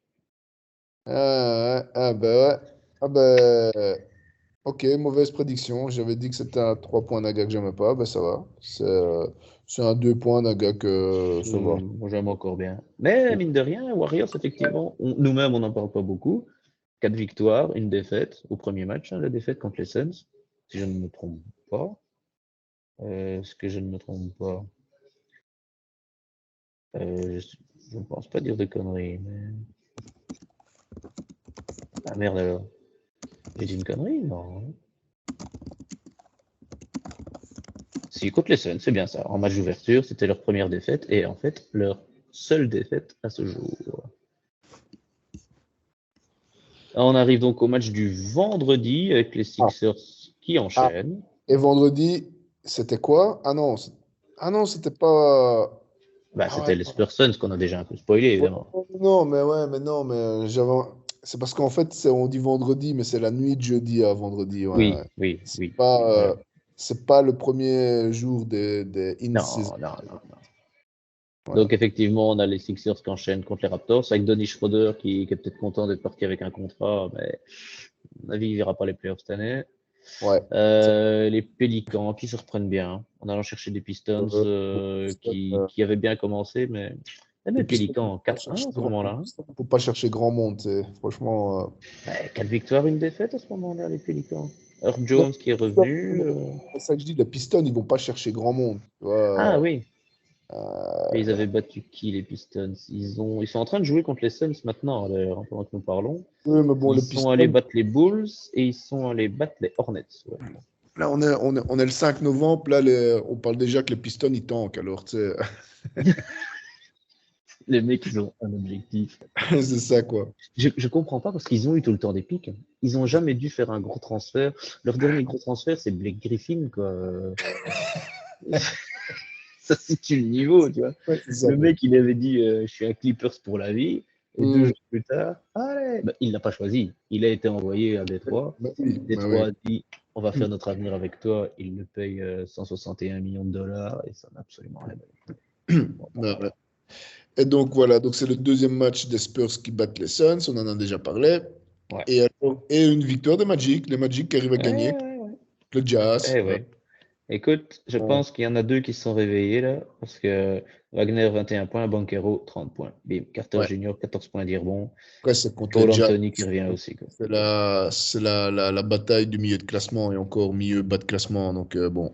bah ouais. Ah bah, ok, mauvaise prédiction. J'avais dit que c'était un 3 points d'un gars que j'aimais pas. Bah ça va. C'est un 2 points d'un gars que ça va. Moi, j'aime encore bien. Mais mine de rien, Warriors, effectivement, nous-mêmes, on n'en parle pas beaucoup. 4 victoires, une défaite au premier match, hein, la défaite contre les Suns, si je ne me trompe pas. Est-ce que je ne me trompe pas? Je ne pense pas dire de conneries, mais. Ah merde alors. J'ai dit une connerie? Non. Si, contre les Suns, c'est bien ça. En match d'ouverture, c'était leur première défaite et en fait, leur seule défaite à ce jour. On arrive donc au match du vendredi avec les Ah, Sixers qui ah. enchaînent. Et vendredi, c'était quoi? Ah non, ah non, c'était pas. Bah, Ah ouais. c'était les Spurs Suns qu'on a déjà un peu spoilé, Ouais, évidemment. non, mais ouais, mais non, mais c'est parce qu'en fait, on dit vendredi, mais c'est la nuit de jeudi à vendredi. Ouais, Oui, ouais. oui, C'est oui. pas, Voilà. c'est pas le premier jour des in-season. Non, non, non, non. Voilà. Donc, effectivement, on a les Sixers qui enchaînent contre les Raptors, avec Donny Schroeder qui est peut-être content d'être parti avec un contrat, mais à mon avis, il ne verra pas les playoffs cette année. Ouais. Les Pélicans qui se reprennent bien en allant chercher des Pistons Bon, qui avaient bien commencé, mais même les les Pistons, Pélicans faut pas 4-1 à ce moment-là. faut pas chercher grand monde. Franchement. 4 victoires, une défaite à ce moment-là, les Pélicans. Herb Non, Jones qui est revenu. c'est ça que je dis, les Pistons, ils vont pas chercher grand monde. Tu Ah vois. oui, mais ils Euh, avaient battu qui les Pistons? Ils sont en train de jouer contre les Suns maintenant, d'ailleurs, hein, pendant que nous parlons. oui, mais bon, Ils les sont allés Pistons, battre les Bulls et ils sont allés battre les Hornets. Ouais. là, on est le 5 novembre. Là, on parle déjà que les Pistons, ils tankent. Alors, tu sais, Les mecs, ils ont un objectif. c'est ça, quoi. Je comprends pas parce qu'ils ont eu tout le temps des pics. Ils ont jamais dû faire un gros transfert. Leur dernier gros transfert, c'est Blake Griffin, quoi. Ça situe le niveau, tu vois. Ouais, c'est ça, Le quoi. mec, il avait dit je suis un Clippers pour la vie. Et 2 jours plus tard, allez, bah, il l'a pas choisi. Il a été envoyé à Détroit. Bah oui, bah Détroit oui. a dit on va faire notre avenir avec toi. Il le paye 161 millions de dollars et ça n'a absolument rien donné. Bon, bon, Bah, voilà. ouais. Et donc, voilà. Donc, c'est le deuxième match des Spurs qui battent les Suns. On en a déjà parlé. Ouais. Et une victoire des Magic. Les Magic qui arrivent à gagner. Ouais. Le Jazz. Ouais. Écoute, je Bon, pense qu'il y en a deux qui se sont réveillés là, parce que Wagner 21 points, Banquero 30 points. Bim, Carter ouais. Junior 14 points d'Irbon, Après, c'est contre les Cole Jazz. Anthony qui revient aussi, quoi. C'est la bataille du milieu de classement et encore milieu bas de classement. Donc, bon.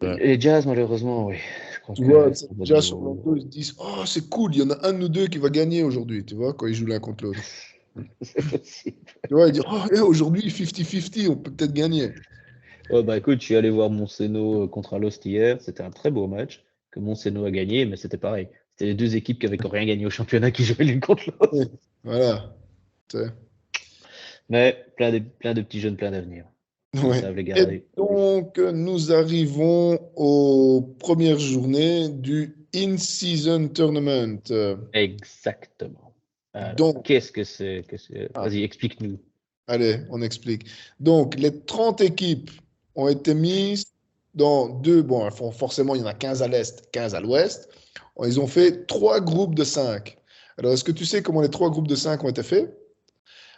Ouais. Les Jazz, malheureusement, oui. Je crois Tu vois, que tu sais, c'est pas de déjà sur le niveau. dos, ils se disent, oh, c'est cool, il y en a un de nous deux qui va gagner aujourd'hui, tu vois, quand ils jouent l'un contre l'autre. C'est possible. Tu vois, ils disent, oh, aujourd'hui, 50-50, on peut peut-être gagner. Ouais, bah écoute, je suis allé voir Monceno contre Alost hier. C'était un très beau match que Monceno a gagné, mais c'était pareil. C'était les deux équipes qui avaient rien gagné au championnat qui jouaient l'une contre l'autre. Ouais. Voilà. Tu sais. Mais plein de petits jeunes, plein d'avenir. Ils Ouais. savent les Et garder. donc, nous arrivons aux premières journées du In-Season Tournament. Exactement. Alors, Donc, qu'est-ce que c'est ah, Vas-y, explique-nous. allez, on explique. Donc, les 30 équipes ont été mises dans deux. Bon, forcément, il y en a 15 à l'Est, 15 à l'Ouest. Ils ont fait trois groupes de 5. Alors, est-ce que tu sais comment les trois groupes de 5 ont été faits?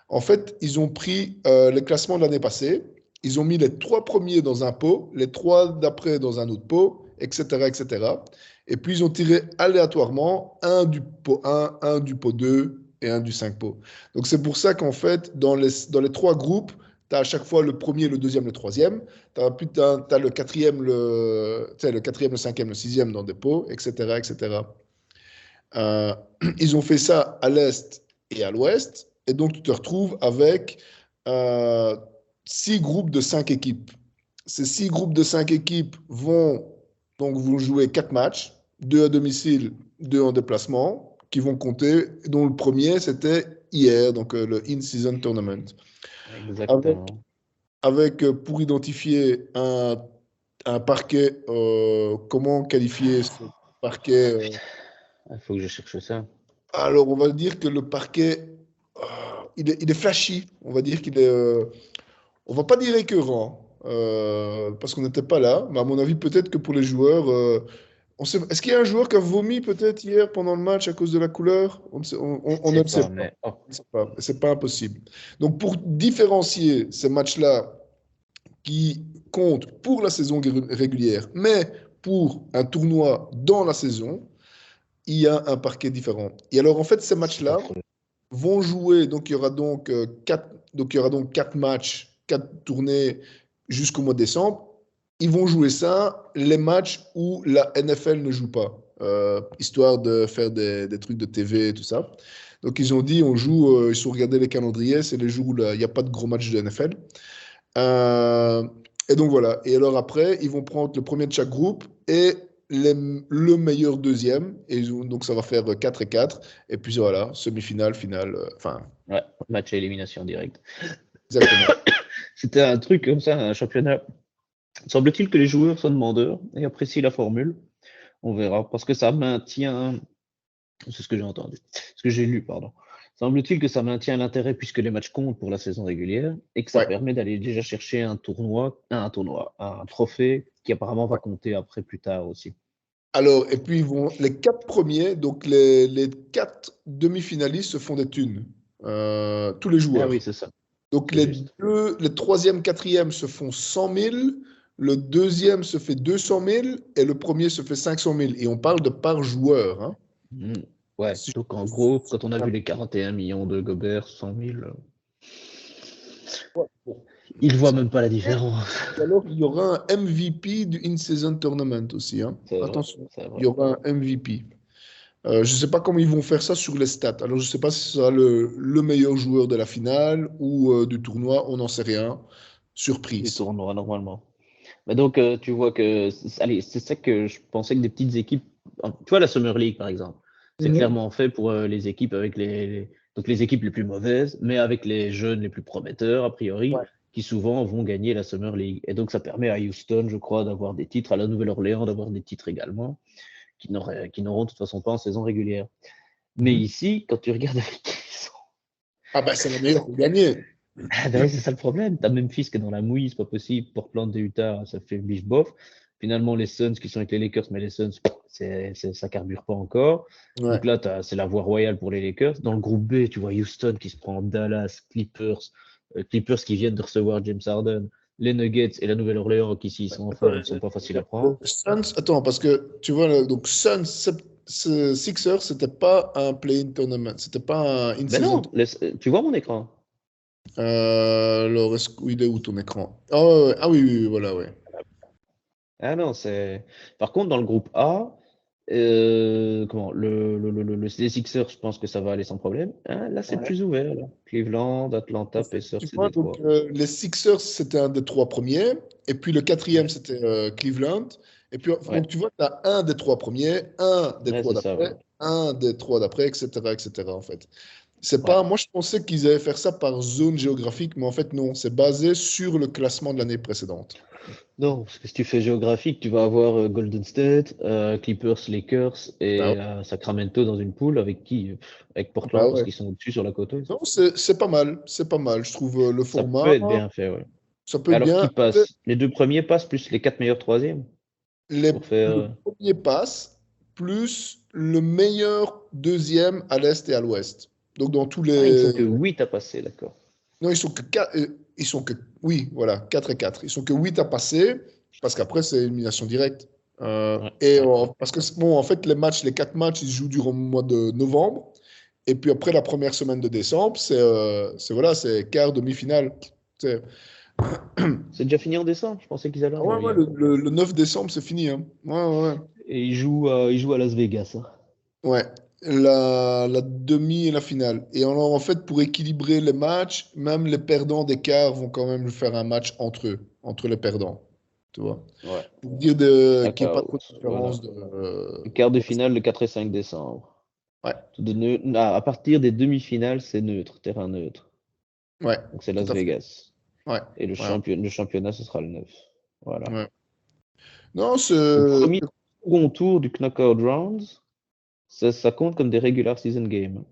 En fait, ils ont pris le classement de l'année passée. Ils ont mis les trois premiers dans un pot, les trois d'après dans un autre pot, etc., etc. Et puis, ils ont tiré aléatoirement un du pot 1 du pot 2 et un du 5 pot. Donc, c'est pour ça qu'en fait, dans les trois groupes, tu as à chaque fois le premier, le deuxième, le troisième. Tu as le quatrième, le quatrième, le cinquième, le sixième dans des pots, etc., etc. Euh, Ils ont fait ça à l'Est et à l'Ouest. Et donc, tu te retrouves avec euh, 6 groupes de 5 équipes. Ces 6 groupes de 5 équipes vont jouer 4 matchs, 2 à domicile, 2 en déplacement, qui vont compter, dont le premier, c'était hier, donc le In-Season Tournament. Avec, Exactement. pour identifier un parquet, comment qualifier ce parquet Il faut que je cherche ça. alors, on va dire que le parquet, il est flashy. On va dire qu'il est, on va pas dire écœurant, parce qu'on n'était pas là. Mais à mon avis, peut-être que pour les joueurs, est-ce qu'il y a un joueur qui a vomi peut-être hier pendant le match à cause de la couleur? Je On sais ne le sait pas, pas. mais oh, On ne sait pas. C'est pas impossible. Donc, pour différencier ces matchs-là qui comptent pour la saison régulière, mais pour un tournoi dans la saison, il y a un parquet différent. Et alors, en fait, ces c'est pas matchs-là faux. vont jouer, donc il y aura donc 4 matchs, 4 tournées jusqu'au mois de décembre. Ils vont jouer ça, les matchs où la NFL ne joue pas, histoire de faire des trucs de TV et tout ça. Donc ils ont dit, on joue, ils ont regardé les calendriers, c'est les jours où il n'y a pas de gros matchs de NFL. Euh, et donc voilà. Et alors après, ils vont prendre le premier de chaque groupe et le meilleur deuxième. Et donc ça va faire 4 et 4. Et puis voilà, semi-finale, finale. Enfin, Ouais, match à élimination directe. exactement. C'était un truc comme ça, un championnat. Semble-t-il que les joueurs sont demandeurs et apprécient la formule. On verra. Parce que ça maintient. C'est ce que j'ai entendu. Ce que j'ai lu, pardon. Semble-t-il que ça maintient l'intérêt puisque les matchs comptent pour la saison régulière et que ça Ouais, permet d'aller déjà chercher un trophée qui apparemment va ouais. compter après plus tard aussi. Alors, et puis les 4 premiers, donc les 4 demi-finalistes se font des thunes, tous les Ah oui, joueurs. c'est ça, Donc c'est juste. les troisième, quatrième se font 100 000, le deuxième se fait 200 000 et le premier se fait 500 000. Et on parle de par joueur, hein. Mm. Ouais, Si donc en gros, quand on a vu les 41 millions de Gobert, 100 000, Bon. ils voient même pas la différence. Et alors, il y aura un MVP du In-Season Tournament aussi, hein. C'est vrai, Attention, c'est il vrai. y aura un MVP. Je ne sais pas comment ils vont faire ça sur les stats. Alors, je ne sais pas si ce sera le meilleur joueur de la finale ou du tournoi, on n'en sait rien. Du Surprise. tournoi, normalement. Mais donc, tu vois que, allez, c'est ça que je pensais que des petites équipes, tu vois, la Summer League, par exemple, c'est Mhm. clairement fait pour les équipes avec donc les équipes les plus mauvaises, mais avec les jeunes les plus prometteurs, a priori, Ouais. qui souvent vont gagner la Summer League. Et donc, ça permet à Houston, je crois, d'avoir des titres, à la Nouvelle-Orléans d'avoir des titres également, qui n'auront de toute façon pas en saison régulière. Mais Mhm. ici, quand tu regardes avec qui ils sont, Ah bah c'est la meilleure pour gagner. ah ben, c'est ça le problème. T'as Memphis qui est dans la mouise, c'est pas possible. Portland de Utah, ça fait biche bof. Finalement, les Suns qui sont avec les Lakers, mais les Suns, ça carbure pas encore. Ouais. Donc là, c'est la voie royale pour les Lakers. Dans le groupe B, tu vois Houston qui se prend Dallas, Clippers qui viennent de recevoir James Harden, les Nuggets et la Nouvelle-Orléans qui, s'ils sont en Attends, forme, ne sont pas faciles à prendre. Suns, attends, parce que tu vois, donc Suns, Sixers, c'était pas un play-in tournament, c'était pas un Ben in-season. non, tu vois mon écran. Alors, il est où ton écran? Ah, ouais, ouais. Ah oui, oui, oui, voilà, ouais. Ah non, c'est. Par contre, dans le groupe A, comment les Sixers, je pense que ça va aller sans problème. Hein, là, c'est Ouais. plus ouvert. Là. Cleveland, En Atlanta, fait, Pacers tu et vois, donc, Détroit. les Sixers, c'était un des 3 premiers, et puis le quatrième, Ouais, c'était Cleveland. Et puis, ouais, donc, tu vois, tu as un des 3 premiers, un des ouais, trois c'est ça. d'après, Voilà. un des 3 d'après, etc., en fait. C'est Ouais. pas, moi, je pensais qu'ils allaient faire ça par zone géographique, mais en fait, non, c'est basé sur le classement de l'année précédente. Non, parce que si tu fais géographique, tu vas avoir Golden State, Clippers, Lakers Bah et ouais. Sacramento dans une poule avec qui? Avec Portland Bah parce ouais. qu'ils sont au-dessus sur la côte ouest. Non, c'est pas mal, c'est pas mal. Je trouve le Ça peut format, être bien fait, ouais. ça peut Et être alors, bien. qui passe? Les deux premiers passent plus les quatre meilleurs troisièmes Les, pour faire. le premier passe plus le meilleur deuxième à l'est et à l'ouest. Donc dans tous Ah, ils sont les... que 8 à passer, d'accord. Non, ils sont que... Oui, voilà, 4 et 4. Ils sont que 8 à passer, parce qu'après, c'est élimination directe. Ouais, ouais, ouais. Parce que, bon, en fait, les 4 matchs, ils se jouent durant le mois de novembre. Et puis après, la première semaine de décembre, voilà, c'est quart, demi-finale. C'est- C'est déjà fini en décembre, je pensais qu'ils allaient Ah en ouais, ouais, janvier encore. le 9 décembre, c'est fini, hein. Ouais, ouais, Et ils jouent à Las Vegas, hein. ouais. La demi et la finale. Et alors, en fait, pour équilibrer les matchs, même les perdants des quarts vont quand même faire un match entre eux, entre les perdants. Tu vois? Ouais, Pour dire qu'il n'y ait pas trop de knockout, différence voilà. de. Les quarts de finale le 4 et 5 décembre. Ouais, À partir des demi-finales, c'est neutre, terrain neutre. ouais, Donc c'est tout Las à fait. Vegas. Ouais, Et ouais, le championnat, ce sera le 9. Voilà. ouais. Non, Le premier second tour du Knockout Rounds, ça compte comme des regular season games.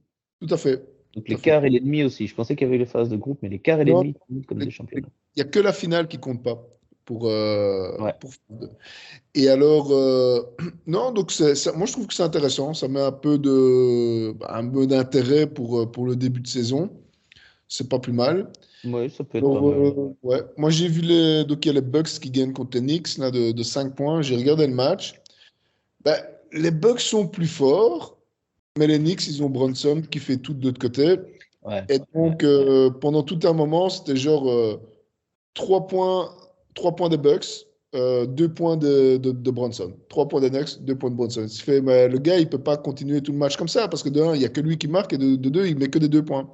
tout à fait. Donc Tout les à fait. quarts et les demi aussi. Je pensais qu'il y avait les phases de groupe, mais les quarts et les Non, demi comptent comme il des championnats. n'y a que la finale qui compte pas pour, Ouais. Et alors, non, donc moi je trouve que c'est intéressant. Ça met un peu d'intérêt pour le début de saison. C'est pas plus mal. Oui, ça peut être pas Alors, mal. ouais. Moi j'ai vu donc il y a les Bucks qui gagnent contre les Knicks là, de 5 points. J'ai regardé le match. Ben, les Bucks sont plus forts, mais les Knicks, ils ont Bronson qui fait tout de l'autre côté. Ouais, Et ouais, donc, ouais. pendant tout un moment, c'était genre 3 points, 3 points des Bucks, 2 points de Bronson. 3 points des Knicks, 2 points de Bronson. Ce qui fait, mais le gars, il peut pas continuer tout le match comme ça, parce que de un, il n'y a que lui qui marque, et de deux, il met que des 2 points.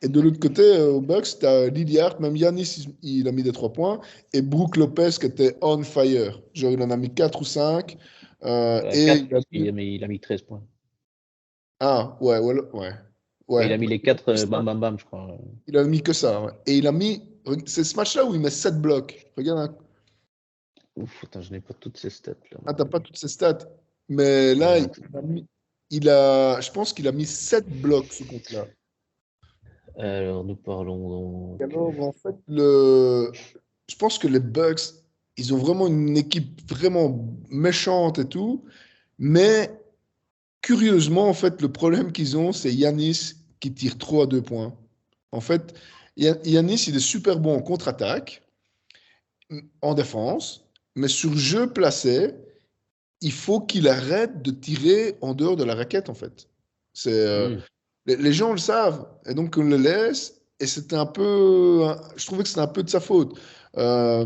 Et de l'autre côté, au Bucks, tu as Lillard, même Yanis, il a mis des 3 points, et Brook Lopez qui était on fire. Genre, il en a mis 4 ou 5. Et 4 il a parce mis... il a mis 13 points. Ah, ouais, ouais, ouais. Ouais, il Ouais, a mis les 4 bam bam bam, je crois. il a mis que ça. Ouais. Et il a mis. C'est ce match-là où il met 7 blocs. Regarde, hein. Ouf, attends, je n'ai pas toutes ces stats là, Ah, mon t'as pas ami. toutes ses stats. Mais là, je pense qu'il a mis 7 blocs, ce compte-là. Alors, nous parlons Et donc. alors, en fait, je pense que les Bucks, ils ont vraiment une équipe vraiment méchante et tout. Mais curieusement, en fait, le problème qu'ils ont, c'est Yanis qui tire trop à 2 points. En fait, Yanis, il est super bon en contre-attaque, en défense, mais sur jeu placé, il faut qu'il arrête de tirer en dehors de la raquette, en fait. Hmm. Les gens le savent, et donc on le laisse, et c'était un peu, je trouvais que c'était un peu de sa faute. Euh,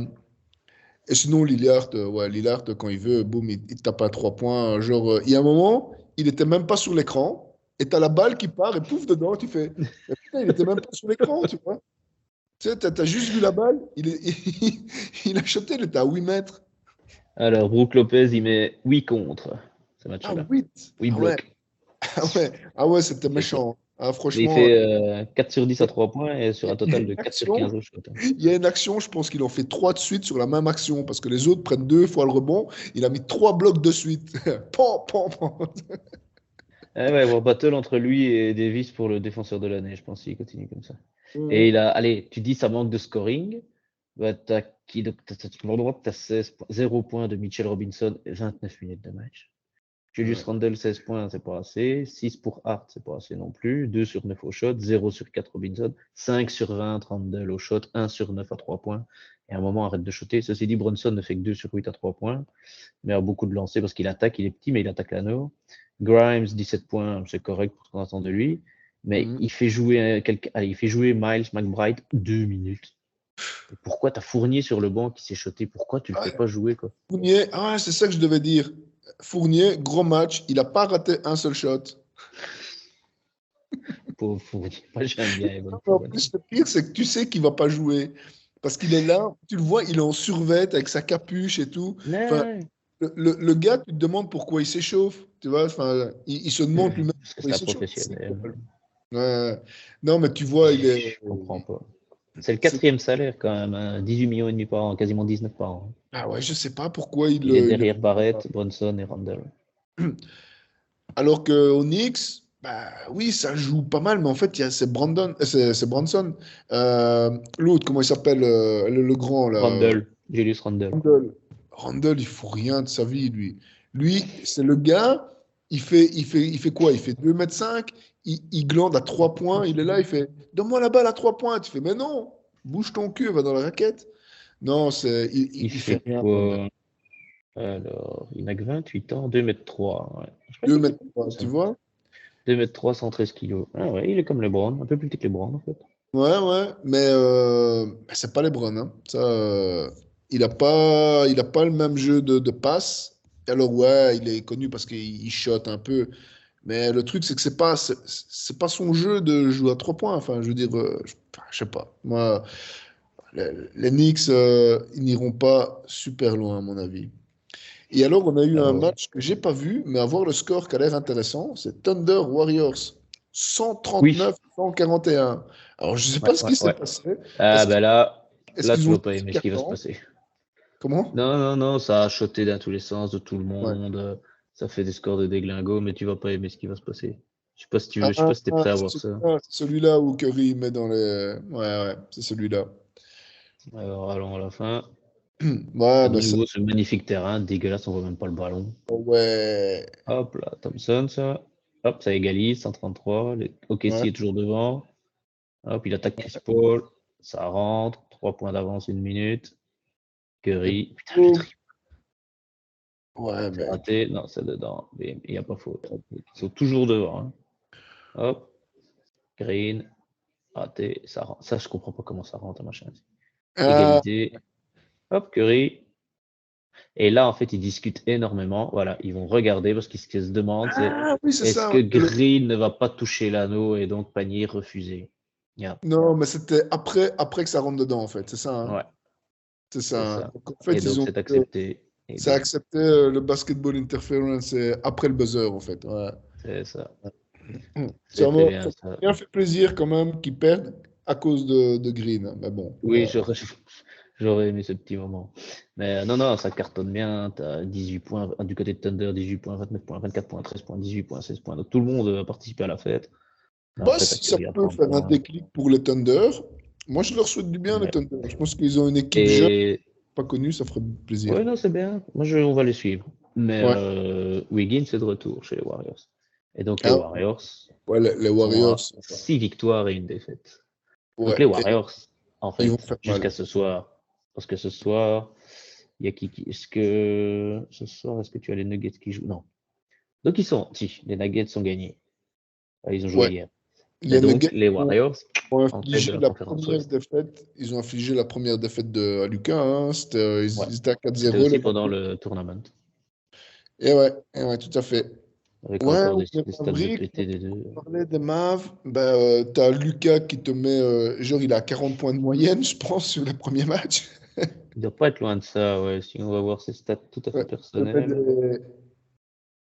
et sinon, Lillard, quand il veut, boum, il tape un 3 points. Genre, il y a un moment, il était même pas sur l'écran, et t'as la balle qui part, et pouf, dedans, tu fais, mais putain, il était même pas sur l'écran, tu vois. Tu sais, t'as juste vu la balle, il a shoté, il était à 8 mètres. Alors, Brook Lopez, il met 8 contre ce Ah, match-là. 8. 8 Ah ouais, blocs. c'était C'est ça. méchant. Ah, Mais il franchement, fait 4 sur 10 à 3 points et sur un il y a total de une 4 sur action, 15 au shot, hein. il y a une action, je pense qu'il en fait 3 de suite sur la même action, parce que les autres prennent 2 fois le rebond. Il a mis 3 blocs de suite. Pan, pan, pan. Ah ouais, avoir battle entre lui et Davis pour le défenseur de l'année, je pense, s'il continue comme ça. Et Mhm. il a, allez, tu dis ça manque de scoring. Bah, t'as qui, donc, le droit que t'as 0 points de Mitchell Robinson et 29 minutes de match. Julius Ouais. Randle, 16 points, c'est pas assez. 6 pour Hart, c'est pas assez non plus. 2 sur 9 au shot, 0 sur 4 Robinson, 5 sur 20 Randle au shot, 1 sur 9 à 3 points. Et à un moment, arrête de shotter. Ceci dit, Brunson ne fait que 2 sur 8 à 3 points, mais a beaucoup de lancers parce qu'il attaque, il est petit, mais il attaque l'anneau. Grimes, 17 points, c'est correct pour ce qu'on attend de lui. Mais Mhm. il fait jouer il fait jouer Miles McBride 2 minutes. Et pourquoi t'as Fournier sur le banc qui s'est shoté? Pourquoi tu le fais Ouais. pas jouer, quoi? Fournier, ah, c'est ça que je devais dire. Fournier, gros match, il n'a pas raté un seul shot. Pauvre Fournier. Moi, j'aime bien Evan En Fournier. plus, le pire, c'est que tu sais qu'il ne va pas jouer. Parce qu'il est là, tu le vois, il est en survêt avec sa capuche et tout. Enfin, Ouais. le gars, tu te demandes pourquoi il s'échauffe. Tu vois, enfin, il se demande lui-même Parce que pourquoi c'est il un s'échauffe. professionnel. Ouais. Non, mais tu vois, Je comprends pas. C'est le c'est- quatrième salaire quand même, hein, 18 millions et demi par an, quasiment 19 par an. ah ouais, je sais pas pourquoi il Il est le. derrière Barrett, Brunson et Randall. Alors qu'au Knicks, bah oui, ça joue pas mal, mais en fait, c'est Brandon. L'autre, comment il s'appelle, le grand, là. Randall, Julius Randall. Randle. Randle, il fout rien de sa vie, lui. Lui, c'est le gars, il fait quoi? Il fait 2,5 m, il glande à 3 points, il est là, il fait donne-moi la balle à 3 points. Tu fais mais non, bouge ton cul, va dans la raquette. Non, Il il fait fait rien, Randle. quoi? Alors, il n'a que 28 ans, 2 m 3. Ouais. Je crois 2 qu'il était mètres, plus grand, tu ça. vois? 2 m 3, 113 kilos. Ah ouais, il est comme LeBron, un peu plus petit que LeBron en fait. Ouais, mais c'est pas LeBron, hein. Ça, il a pas le même jeu de passe. Alors ouais, il est connu parce qu'il shot un peu. Mais le truc, c'est que c'est pas son jeu de jouer à 3 points. Enfin, je veux dire, je sais pas. Moi, les Knicks, ils n'iront pas super loin, à mon avis. Et alors, on a eu À un voir. match que j'ai pas vu, mais à voir le score qui a l'air intéressant, c'est Thunder Warriors, Oui. 139-141. Alors, je sais Ouais, pas ce ouais, qui s'est ouais. passé. Ah Est-ce ben qu'ils là, est-ce là qu'ils tu ont vas eu pas ce aimer ce qui va se carton? passer. Comment? Non, non, non, ça a shoté dans tous les sens de tout le Ouais. monde. Ça fait des scores de déglingo, mais tu vas pas aimer ce qui va se passer. Je sais pas si tu veux, je sais Ah, pas si t'es prêt à voir c'est ça. celui-là où Curry met dans les. Ouais, c'est celui-là. Alors allons à la fin. Ouais, De mais ça. nouveau ce magnifique terrain, dégueulasse, on voit même pas le ballon. Ouais. Hop là, Thompson, ça. Hop, ça égalise, 133. OKC Ouais. est toujours devant. Hop, il attaque Chris Paul. Ça rentre. 3 points d'avance, 1 minute. Et Curry. Putain, le boum. triple. Ouais, C'est mais. raté. Non, c'est dedans. Mais il n'y a pas faute. Ils sont toujours devant, hein. Hop, Green. Raté. Ça rentre. Ça, je comprends pas comment ça rentre, machin. Ah, Égalité. Hop, Curry. Et là, en fait, ils discutent énormément. Voilà, ils vont regarder parce qu'ils ce qu'ils se demandent, c'est oui, c'est est-ce ça. que Ouais. Green ne va pas toucher l'anneau et donc panier refusé? Yeah. Non, mais c'était après que ça rentre dedans, en fait. C'est ça, hein. Ouais, C'est c'est ça, hein. ça. Donc, en Et fait, donc, c'est accepté. Et ça a boum, accepté le basketball interference après le buzzer, en fait. Ouais. c'est ça. Ça C'était m'a bien ça. bien fait plaisir quand même qu'ils perdent à cause de Green, hein. Mais bon, Oui, j'aurais aimé ce petit moment. Mais non, non, ça cartonne bien. Tu as 18 points du côté de Thunder, 18 points, 29 points, 24 points, 13 points, 18 points, 16 points. Donc tout le monde a participé à la fête. Et bah, après, tu as si ça Curry à peut 30 faire un points. déclic pour les Thunder, moi je leur souhaite du bien, les Ouais. Thunder. Je pense qu'ils ont une équipe jeune, Et pas connue, ça ferait plaisir. ouais, non, c'est bien. Moi, on va les suivre. Mais Ouais. Wiggins est de retour chez les Warriors. Et donc les Ah, Warriors ouais, les sont Warriors, à 6 victoires et une défaite. Donc ouais, les et Warriors, en ils vont fait, faire mal. jusqu'à ce soir, parce que ce soir, il y a est-ce que ce soir, est-ce que tu as les Nuggets qui jouent? Non. Donc si, les Nuggets ont gagné. Ils ont joué Ouais, hier. Mais les donc Nuggets les ont, Warriors ont en tête de infligé la la conférence première Ouest. défaite. Ils ont infligé la première défaite à Lucas. Hein. Ouais. Ils étaient à C'était 4-0 aussi les pendant Mavericks. le tournament, Et ouais, tout à fait. avec Ouais, encore les des stats de Mavericks, pété des deux. on parlait des Mavs, t'as Lucas qui te met, genre il a 40 points de moyenne, je pense, sur les premiers matchs. Il doit pas être loin de ça, ouais. Si on va voir ses stats tout à fait Ouais, il te met personnelles.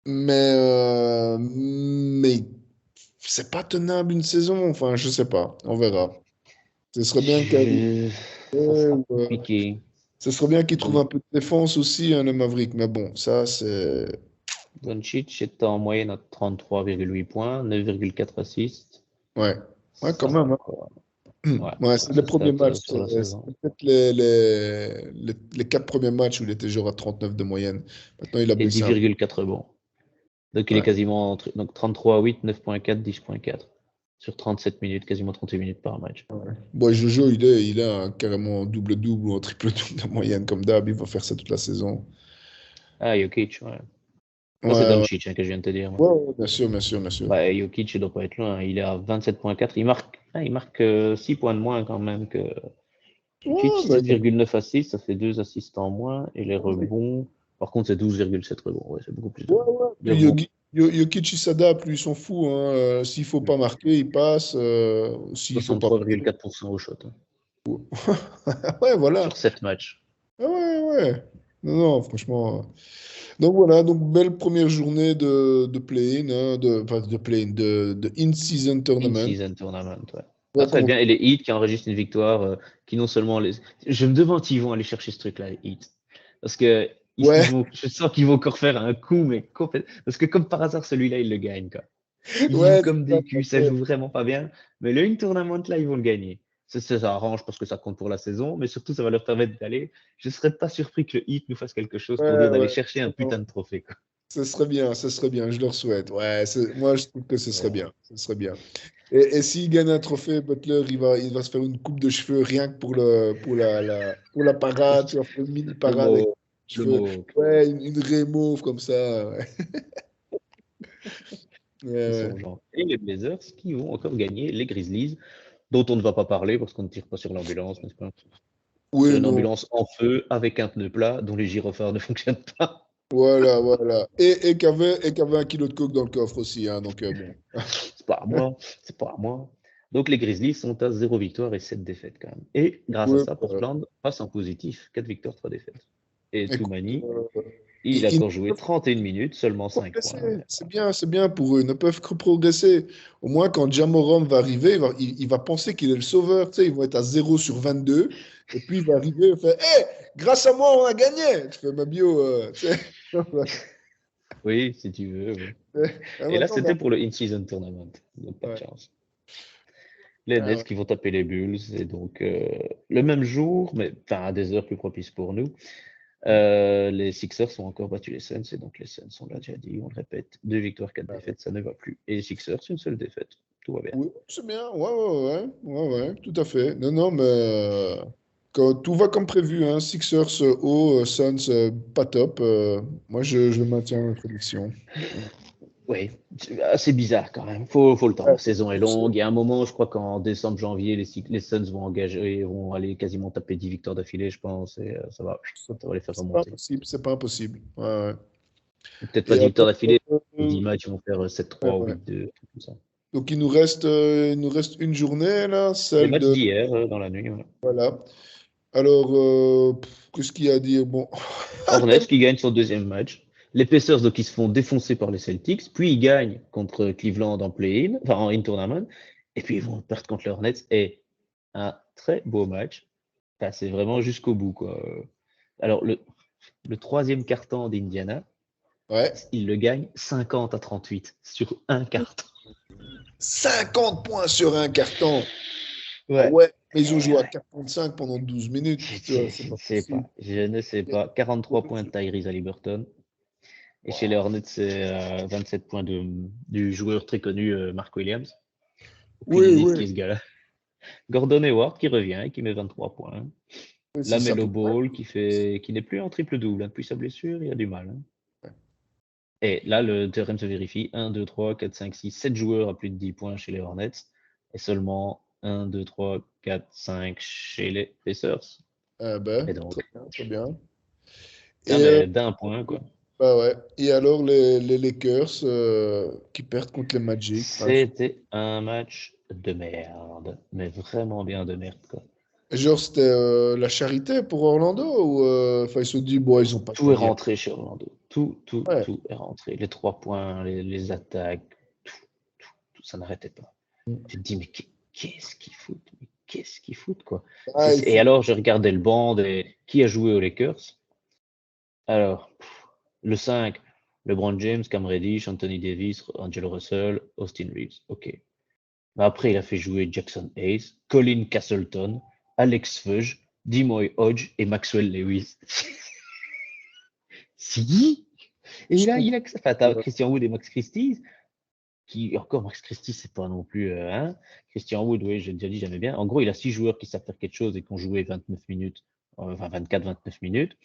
mais c'est pas tenable une saison, enfin, je sais pas, on verra. Ce serait bien qu'il Ça sera euh, compliqué. ce serait bien qu'il trouve Don- un peu de défense aussi, hein, le Maverick, mais bon, ça c'est. Doncic est en moyenne à 33,8 points, 9,4 assists. Ouais, ouais, quand Ça va même. Hein. quoi. Ouais, Ouais, pour c'est les ses premiers stats matchs. sur la saison. C'était peut-être les 4 premiers matchs où il était genre à 39 de moyenne. Maintenant, il a Et baissé un peu. 10,4 rebonds. Donc il est Ouais. quasiment entre donc 33,8, 9,4, 10,4 sur 37 minutes, quasiment 38 minutes par match. Bon, Jojo, il a carrément un double-double ou un triple-double de moyenne comme d'hab. Il va faire ça toute la saison. Ah, Jokic, ouais. Ouais, Ça, c'est ouais, Doncic hein, que je viens de te dire. Moi. ouais, bien sûr, bien sûr, bien sûr. Bah, Jokic, il doit pas être loin. Hein. Il est à 27,4. Il marque 6 points de moins quand même que Doncic. Ouais, bah, 7,9 assists, ça fait 2 assists en moins. Et les ouais, rebonds, par contre, c'est 12,7 rebonds. Ouais, c'est beaucoup plus ouais. de Puis rebonds. Jokic, il s'adapte, lui, il s'en fout. Hein. S'il faut pas marquer, il passe. S'il faut pas marquer. 63,4% au shot hein, Ouais, voilà. sur 7 matchs. Ah ouais, ouais. Non, non, franchement. Donc voilà, donc belle première journée de play-in, hein, pas de play-in, de in-season tournament. In-season tournament, ouais. On Ah, va ça va être commencer. bien. Et les Heat qui enregistrent une victoire, qui non seulement les. Je me demande s'ils vont aller chercher ce truc-là, les Heat. Parce que Ouais, je sens qu'ils vont encore faire un coup, mais complètement. Parce que comme par hasard, celui-là, ils le gagnent, quoi. Ils jouent ouais, comme c'est des culs, ça joue vraiment pas bien. Mais le in-tournament, là, ils vont le gagner. Ça arrange parce que ça compte pour la saison, mais surtout, ça va leur permettre d'aller. Je serais pas surpris que le Heat nous fasse quelque chose pour dire ouais, d'aller ouais. chercher un Non, putain de trophée, quoi. ce serait bien, je leur souhaite. Ouais, moi je trouve que ce serait Ouais. bien, ce serait bien. Et s'il gagne un trophée, Butler, il va se faire une coupe de cheveux rien que pour la parade, tu vois, faire une mini Le parade avec mot, les le cheveux. mot. Ouais, une raie mauve comme ça. Ouais. Ouais, Ils ouais. sont gens. Et les Blazers qui vont encore gagner les Grizzlies, dont on ne va pas parler parce qu'on ne tire pas sur l'ambulance, n'est-ce pas? Sur Oui, une non. ambulance en feu avec un pneu plat dont les gyrophares ne fonctionnent pas. Voilà, voilà. Et qu'avait un kilo de coke dans le coffre aussi, hein, donc bon. C'est pas à moi, c'est pas à moi. Donc les Grizzlies sont à 0 victoire et 7 défaites quand même. Et grâce à Ouais, ça, Portland passe en positif, 4 victoires, 3 défaites. Et écoute, Toumani, il a ils ne encore joué peuvent 31 minutes, seulement que 5 points. progresser. C'est bien pour eux. Ils ne peuvent que progresser. Au moins, quand Jamoran va arriver, il va penser qu'il est le sauveur. Tu sais, ils vont être à 0/22. Et puis, il va arriver et faire hé, grâce à moi, on a gagné. Tu fais ma bio. Tu sais. Oui, si tu veux. Oui. Et là, Maintenant, c'était pour le In-Season Tournament. Donc pas de ouais. chance. Les Ah Nets ouais. qui vont taper les Bulls. Et donc, le même jour, mais enfin à des heures plus propices pour nous, les Sixers ont encore battu les Suns. Et donc, les Suns, on l'a déjà dit, on le répète, 2 victoires, 4 défaites, ça ne va plus. Et les Sixers, une seule défaite. Tout va bien. Oui, c'est bien. Ouais, tout à fait. Non, non, mais quand tout va comme prévu, hein. Sixers haut, Suns pas top. Moi, je maintiens ma prédiction. Oui, c'est assez bizarre quand même. Faut le temps. Ouais, La saison est longue. Il y a un moment, je crois qu'en décembre, janvier, les Suns vont engager, vont aller quasiment taper 10 victoires d'affilée, je pense. Et ça va les faire c'est pas remonter. impossible, c'est pas impossible. Ouais, ouais. Peut-être pas Et 10 victoires alors, d'affilée. Sur euh, 10 matchs, ils vont faire ouais, 7-3 ou ouais. 8-2, un truc comme ça. Donc il nous reste une journée là, Les celle matchs de d'hier, dans la nuit, voilà. voilà. Alors qu'est-ce qu'il y a à dire? Bon, Hornets qui gagne son deuxième match. Les Pacers donc, qui se font défoncer par les Celtics. Puis ils gagnent contre Cleveland en play-in, enfin en in-tournament. Et puis ils vont perdre contre les Hornets. Et un très beau match. Enfin, c'est vraiment jusqu'au bout, quoi. Alors, le troisième carton d'Indiana, ouais. il le gagne 50-38 sur un carton. 50 points sur un carton. Ah Ouais. ouais, mais ils ont joué à 45 pendant 12 minutes. Tu vois, c'est Je ne pas sais possible. pas. Je ne sais pas. 43 points de Tyrese Haliburton. Et chez les Hornets, c'est 27 points du joueur très connu Mark Williams. Aucune Oui, idée de oui, qui est ce gars-là. Gordon Hayward qui revient et qui met 23 points. oui, c'est ça. Lamelo Ball qui n'est plus en triple-double. Depuis sa blessure, il a du mal. Et là, le théorème se vérifie. 1, 2, 3, 4, 5, 6, 7 joueurs à plus de 10 points chez les Hornets. Et seulement 1, 2, 3, 4, 5 chez les Pacers. Ah ben, Et donc, très bien, très bien. tiens, Et, mais d'un point, quoi. bah ouais. Et alors, les Lakers qui perdent contre les Magic. Enfin, C'était un match de merde. Mais vraiment bien de merde, quoi. genre, c'était la charité pour Orlando ou enfin, ils se sont dit, bon, ils ont pas Tout est gagné. rentré chez Orlando. Tout, tout, Ouais. tout est rentré. Les 3 points, les attaques, tout, ça n'arrêtait pas. Tu te dis, mais qu'est-ce qu'ils foutent? Mais qu'est-ce qu'ils foutent, quoi? Ah, il Et faut... alors, je regardais le banc des... Qui a joué aux Lakers? Alors, le 5, LeBron James, Cam Reddish, Anthony Davis, Angelo Russell, Austin Reeves. OK. Mais après, il a fait jouer Jackson Hayes, Colin Castleton, Alex Fudge, Dimoy Hodge et Maxwell Lewis. Si! Et je il a enfin, t'as comprends. Christian Wood et Max Christie, qui, encore Max Christie, c'est pas non plus, hein. Christian Wood, oui, j'ai déjà dit, j'aimais bien. En gros, il a 6 joueurs qui savent faire quelque chose et qui ont joué 29 minutes, enfin 24-29 minutes.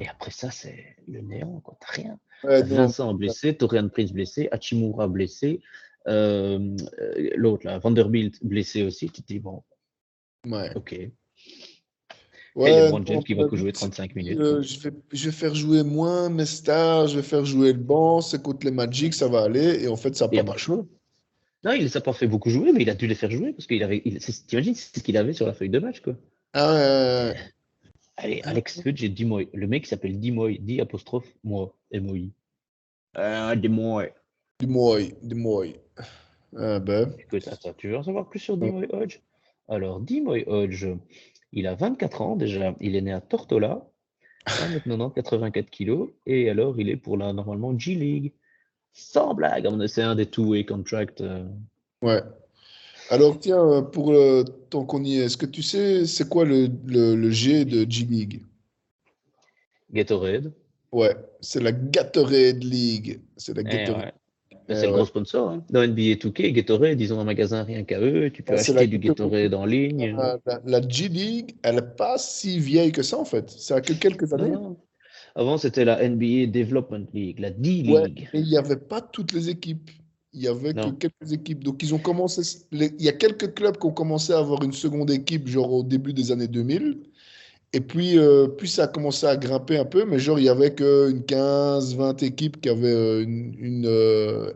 Et après ça, c'est le néant, quoi. T'as rien. Ouais, T'as non. Vincent blessé, Torian Prince blessé, Hachimura blessé, l'autre là, Vanderbilt blessé aussi. Tu te dis, bon, Ouais. ok. Et Ouais, LeBron James non, qui mon va que avis, jouer c'est 35 dit, minutes, quoi. je vais faire jouer moins mes stars, je vais faire jouer le banc, c'est contre les Magic, ça va aller. Et en fait, ça n'a Et pas après, marché. non, il les a pas fait beaucoup jouer, mais il a dû les faire jouer parce qu'il avait, t'imagines, c'est ce qu'il avait sur la feuille de match, quoi. Ah ouais, Allez, ouais, Alex Fudge et Dimoy. Le mec s'appelle Dimoy, D apostrophe moi, M-O-I. Dimoy. dis-moi, dis-moi. Ah ben, Écoute, attends, tu veux en savoir plus sur Dimoy Hodge? Alors, Dimoy Hodge, il a 24 ans déjà. Il est né à Tortola, 1m90, 84 kilos. Et alors, il est pour la, normalement, G-League. Sans blague, c'est un des two-way contracts ouais. Alors, tiens, pour tant qu'on y est, est-ce que tu sais c'est quoi le G de G-League? Gatorade. Ouais, c'est la Gatorade League. C'est la Eh Gatorade. ouais. Ben, c'est le Ouais. gros sponsor, hein. Dans NBA 2K, Gatorade, ils ont un magasin rien qu'à eux. Tu peux C'est la acheter du Gatorade. Gatorade en ligne. La G-League, elle n'est pas si vieille que ça, en fait. Ça a que quelques Non, années. non. Avant, c'était la NBA Development League, la Ouais, D-League. mais il n'y avait pas toutes les équipes. Il y avait que Non. quelques équipes. Donc, ils ont commencé. Il y a quelques clubs qui ont commencé à avoir une seconde équipe, genre au début des années 2000. Et puis, puis ça a commencé à grimper un peu, mais genre, il y avait qu'une 15-20 équipes qui avaient une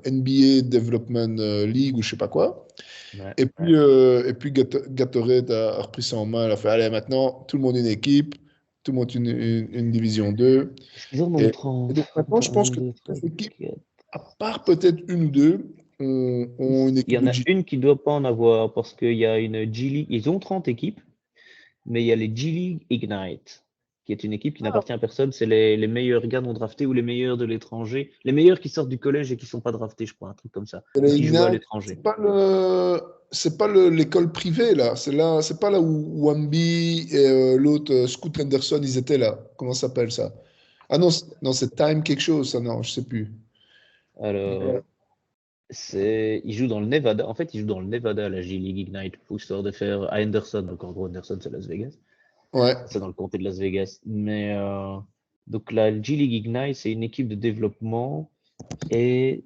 NBA Development League ou je sais pas quoi. Ouais, ouais. Et puis Gatorade a repris ça en main. Elle a fait, allez, maintenant, tout le monde une équipe, tout le monde une division 2. Est-ce qu'ils en ont Et, et 30? donc maintenant, je Attends, pense 1, que 2, toutes 3, les équipes, 4. à part peut-être une ou deux, ont une Il y équipe en de a G. une qui ne doit pas en avoir parce qu'il y a une G-League. Ils ont 30 équipes, mais il y a les G-League Ignite, qui est une équipe qui n'appartient à personne. C'est les meilleurs gars non draftés ou les meilleurs de l'étranger. Les meilleurs qui sortent du collège et qui ne sont pas draftés, je crois, un truc comme ça. Et Ou les qui jouent à Ignite, l'étranger. c'est pas l'école privée là, c'est pas là où Wamby et l'autre Scoot Henderson ils étaient là. Comment ça s'appelle ça? Ah non, non, c'est Time quelque chose, ça non, je sais plus. Alors, ils jouent dans le Nevada. En fait, ils jouent dans le Nevada, la G-League Ignite, pour histoire de faire à Henderson. Donc, en gros, Henderson, c'est Las Vegas. Ouais, C'est dans le comté de Las Vegas. Mais donc la G-League Ignite, c'est une équipe de développement et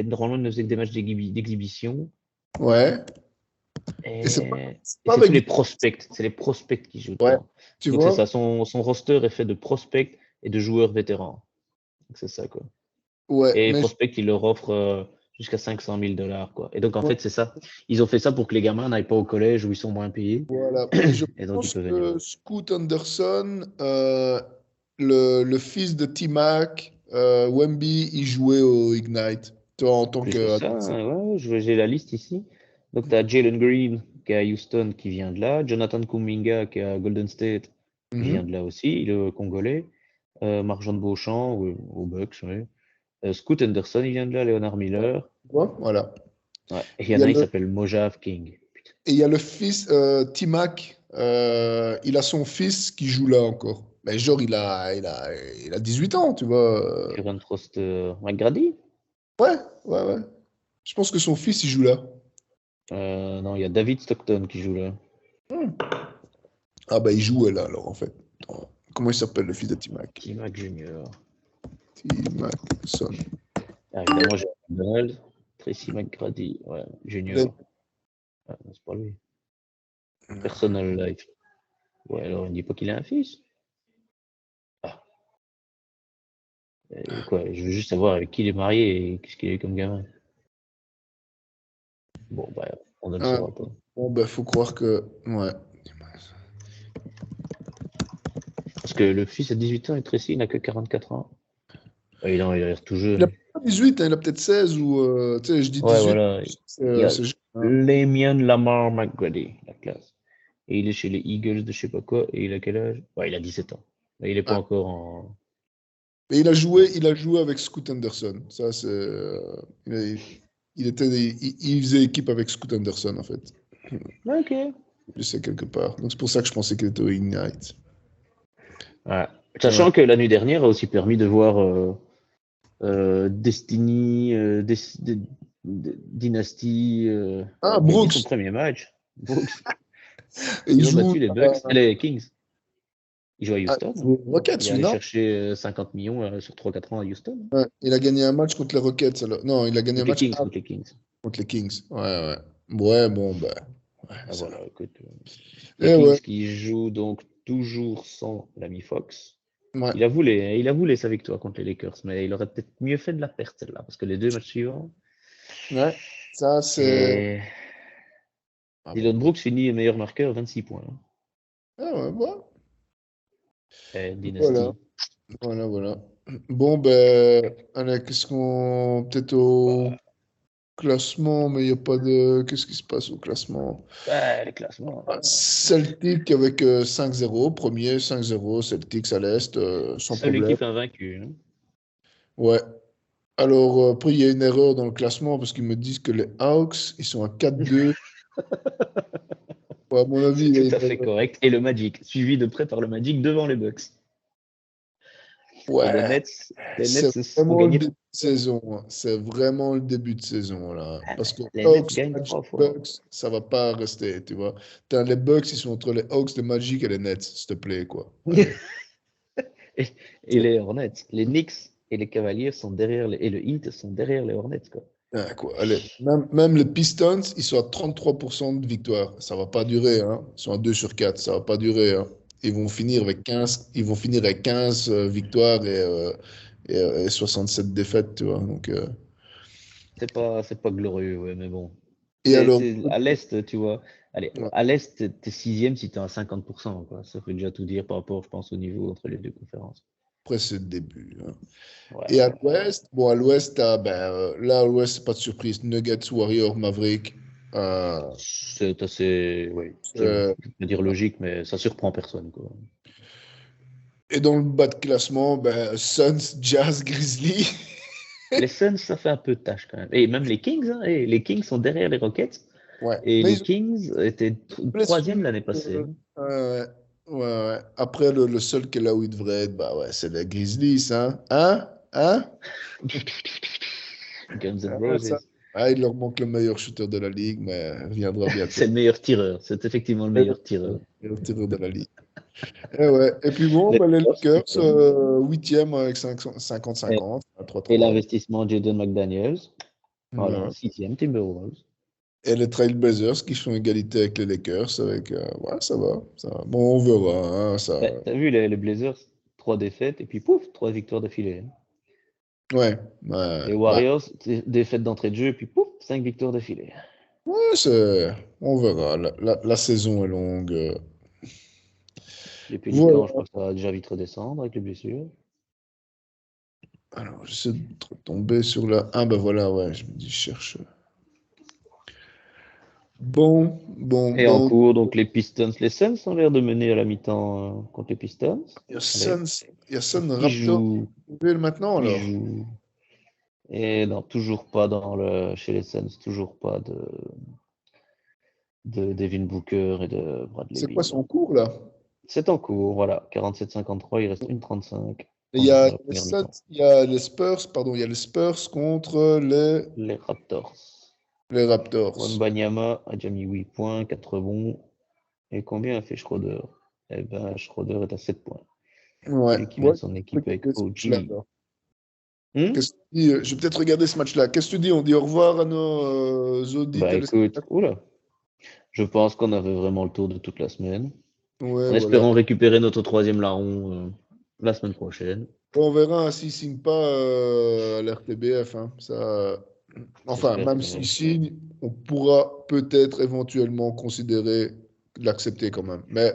normalement, elle ne faisait que des matchs d'exhibition. ouais. Et Et c'est pas c'est tous avec. les prospects. C'est les prospects qui jouent Ouais, dedans. tu Donc c'est vois? ça. Son roster est fait de prospects et de joueurs vétérans. Donc c'est ça, quoi. Ouais, Et les mais prospects, ils leur offrent jusqu'à 500 000 dollars, quoi. Et donc en fait, c'est ça. Ils ont fait ça pour que les gamins n'aillent pas au collège où ils sont moins payés. voilà. Mais je Et donc ils pense peuvent venir. que Scoot Henderson, le fils de T-Mac, Wemby, il jouait au Ignite, toi, en tant Plus que que. ça, ouais, j'ai la liste ici. Donc, tu as Jalen Green qui est à Houston qui vient de là, Jonathan Kuminga qui est à Golden State qui vient Mhm. de là aussi, le Congolais, Marc-Jean de Beauchamp au Bucks, oui. Scoot Henderson, il vient de là, Leonard Miller. Tu vois? Voilà. Ouais. Et il y Il y en a a, il le, s'appelle Mojave King. Putain. et il y a le fils, T-Mac, il a son fils qui joue là encore. Mais genre, il a 18 ans, tu vois. Kieran Foster McGrady? Ouais, ouais, ouais. Je pense que son fils, il joue là. Non, il y a David Stockton qui joue là. Hmm. Ah bah, il jouait là, alors, en fait. Attends, comment il s'appelle, le fils de T-Mac? T-Mac Junior. T-Mac son. Ah, évidemment, j'ai Donald. Tracy McGrady, ouais, Junior. Ah, non, c'est pas lui. Personal Life. Ouais, alors il ne dit pas qu'il a un fils. Ah, quoi, je veux juste savoir avec qui il est marié et qu'est-ce qu'il a eu comme gamin. Bon, bah, on ne le Ah, saura pas. bon, bah, faut croire que. Ouais. Parce que le fils a 18 ans et Tracy, il n'a que 44 ans. Ouais, il a l'air tout Il a jeune. pas 18, hein, il a peut-être 16 ou. Tu sais, je dis Ouais, 18, voilà. Il y a c'est jeune, hein. Lamian Lamar McGrady, la classe. Et il est chez les Eagles de je sais pas quoi. Et il a quel âge? Ouais, il a 17 ans. Mais il n'est pas Ouais. encore en. Et Non. il a joué avec Scoot Anderson. Ça, c'est. Il faisait équipe avec Scoot Anderson, en fait. Ok. Je sais quelque part. Donc, c'est pour ça que je pensais qu'il était au Ignite. Ouais. Ouais. Sachant que la nuit dernière a aussi permis de voir Destiny, Dynasty. Ah, Il a gagné son Brooks. premier match. Brooks. Et il Ils ont joue battu les Bucks, les Kings. Il joue à Houston. aux Il Rockets, est lui, allé non? chercher 50 millions sur 3-4 ans à Houston. Ouais. Il a gagné un match contre les Rockets. Alors. Non, il a gagné un Contre les match Kings, contre les Kings. contre les Kings. Ouais, ouais. Ouais, bon, bah. Ouais, Ah, ça. voilà, écoute. Les Eh ouais. Kings qui jouent donc toujours sans l'ami Fox. Ouais. Il a voulu sa victoire contre les Lakers, mais il aurait peut-être mieux fait de la perdre celle-là, parce que les deux matchs suivants. Ouais. Ça, c'est. Et Ah bon. Dylan Brooks finit meilleur marqueur, 26 points. Ah ouais, ouais. Et Voilà. Dynasty. Voilà, voilà. Bon, ben, allez, qu'est-ce qu'on. Peut-être au classement, mais il n'y a pas de. Qu'est-ce qui se passe au classement? Ouais, les classements. Ah, Celtic avec 5-0, premier 5-0, Celtics à l'Est, sans Seule problème. équipe invaincue, hein. Ouais. Alors, après, il y a une erreur dans le classement parce qu'ils me disent que les Hawks, ils sont à 4-2. Ouais, à mon avis, C'est il y a tout une à fait erreur. correct. Et le Magic, suivi de près par le Magic devant les Bucks. Et Ouais, les c'est Nets ont vraiment le gagné. début de saison, hein. C'est vraiment le début de saison, là. Ah, Parce que les Nets Hawks, gagnent Magic, 3 fois. Bucks, ça va pas rester, tu vois. Les Bucks, ils sont entre les Hawks, les Magic et les Nets, s'il te plaît, quoi. Allez. Et, et les Hornets. Les Knicks et les Cavaliers sont derrière et le Heat sont derrière les Hornets, quoi. Ah, quoi. Allez. Même les Pistons, ils sont à 33% de victoire. Ça va pas durer, hein. Ils sont à 2 sur 4. Ça va pas durer, hein. Ils vont finir avec 15 victoires et 67 défaites, tu vois. Donc, C'est pas glorieux, ouais, mais bon. et alors, À l'Est, tu vois. Allez, ouais, à l'Est, t'es sixième si t'es à 50%, quoi. Ça fait déjà tout dire par rapport, je pense, au niveau entre les deux conférences. après, c'est le début, hein. Et à Ouais. l'ouest, bon, à l'ouest, là, à l'ouest, c'est pas de surprise. Nuggets, Warriors, Maverick. Euh, C'est assez, oui, je vais euh, pas dire logique, mais ça surprend personne, quoi. et dans le bas de classement, Suns, Jazz, Grizzlies. Les Suns, ça fait un peu de tâche quand même. Et même les Kings, hein, et les Kings sont derrière les Rockets. Ouais. Et Mais les ils ont Kings étaient une troisième blessure. l'année passée, euh, hein. ouais, ouais, ouais. Après, le seul qui est là où il devrait être, bah ouais, c'est les Grizzlies, hein. Hein? Hein? Guns N' Ah, ça. Roses. Ah, il leur manque le meilleur shooter de la ligue, mais il viendra bientôt. C'est le meilleur tireur. C'est effectivement le meilleur tireur. Le meilleur tireur de la ligue. Et, ouais. Et puis bon, Les les Lakers, Lakers, septième. huitième avec 50 Et, 50 à et 3-3. l'investissement Jaden McDaniels. Voilà, Ouais. sixième Timberwolves. Et les Trailblazers qui font égalité avec les Lakers. Ouais, ça va, ça va. Bon, on verra, hein, ça. T'as vu les Blazers, trois défaites et puis pouf, trois victoires d'affilée, hein. Ouais, ouais, Les Warriors, défaite d'entrée de jeu et puis pouf, cinq victoires d'affilée. ouais, on verra. La saison est longue. Les Pélicans, je Voilà. crois que ça va déjà vite redescendre avec les blessures. Alors, j'essaie de tomber sur la. Ah, ben voilà, ouais, je me dis, je cherche. Bon, bon, Et en donc, cours, donc les Suns ont l'air de mener à la mi-temps contre les Pistons. il y a Allez, Sun qui Raptors joue, maintenant, qui alors. joue. Et non, toujours pas chez les Suns, toujours pas de Devin Booker et de Bradley C'est quoi Beal. son cours, là? C'est en cours, voilà. 47-53, il reste 1,35 Et il y a dans la première mi-temps. il y a les Spurs, pardon, il y a les Spurs contre Les Raptors. les Raptors. Wembanyama a déjà mis 8 points, 4 rebonds. Et combien a fait Schroeder? Eh ben, Schroeder est à 7 points. Ouais, Celui qui ouais, mène son équipe avec ce match-là, OG. alors. Hmm. Qu'est-ce que tu dis? Je vais peut-être regarder ce match-là. Qu'est-ce que tu dis? On dit au revoir à nos audits Bah écoute, téléspectateurs. oula, je pense qu'on avait vraiment le tour de toute la semaine. Ouais, En voilà. espérant récupérer notre troisième larron la semaine prochaine. On verra hein, s'il ne signe pas à l'RTBF. Hein. Ça, enfin, J'espère même bien, s'il oui. signe, on pourra peut-être éventuellement considérer l'accepter quand même. Mais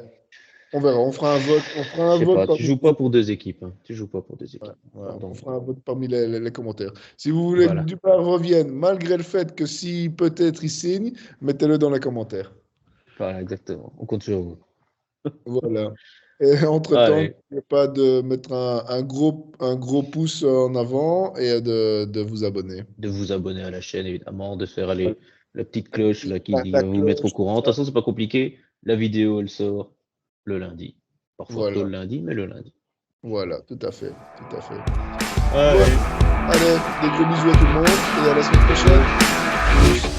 on verra. On fera un vote. On fera Je un sais vote pas, tu parmi joues pas pour deux équipes. Hein. Tu joues pas pour deux ouais, équipes. ouais, on Pardon. fera un vote parmi les commentaires. Si vous voulez que Voilà. Dupin revienne, malgré le fait que si peut-être il signe, mettez-le dans les commentaires. Voilà, exactement. On compte sur vous. Voilà. Et entre-temps, Allez, n'oubliez pas de mettre un gros pouce en avant et de vous abonner. de vous abonner à la chaîne, évidemment, de faire Voilà. aller la petite cloche là qui La va vous mettre au cloche, tout courant. De toute ça. façon, c'est pas compliqué. La vidéo, elle sort le lundi. Parfois tôt Voilà, le lundi, mais le lundi. voilà, tout à fait, tout à fait. Bon, Allez. allez, des gros bisous à tout le monde et à la semaine prochaine. Tchuss.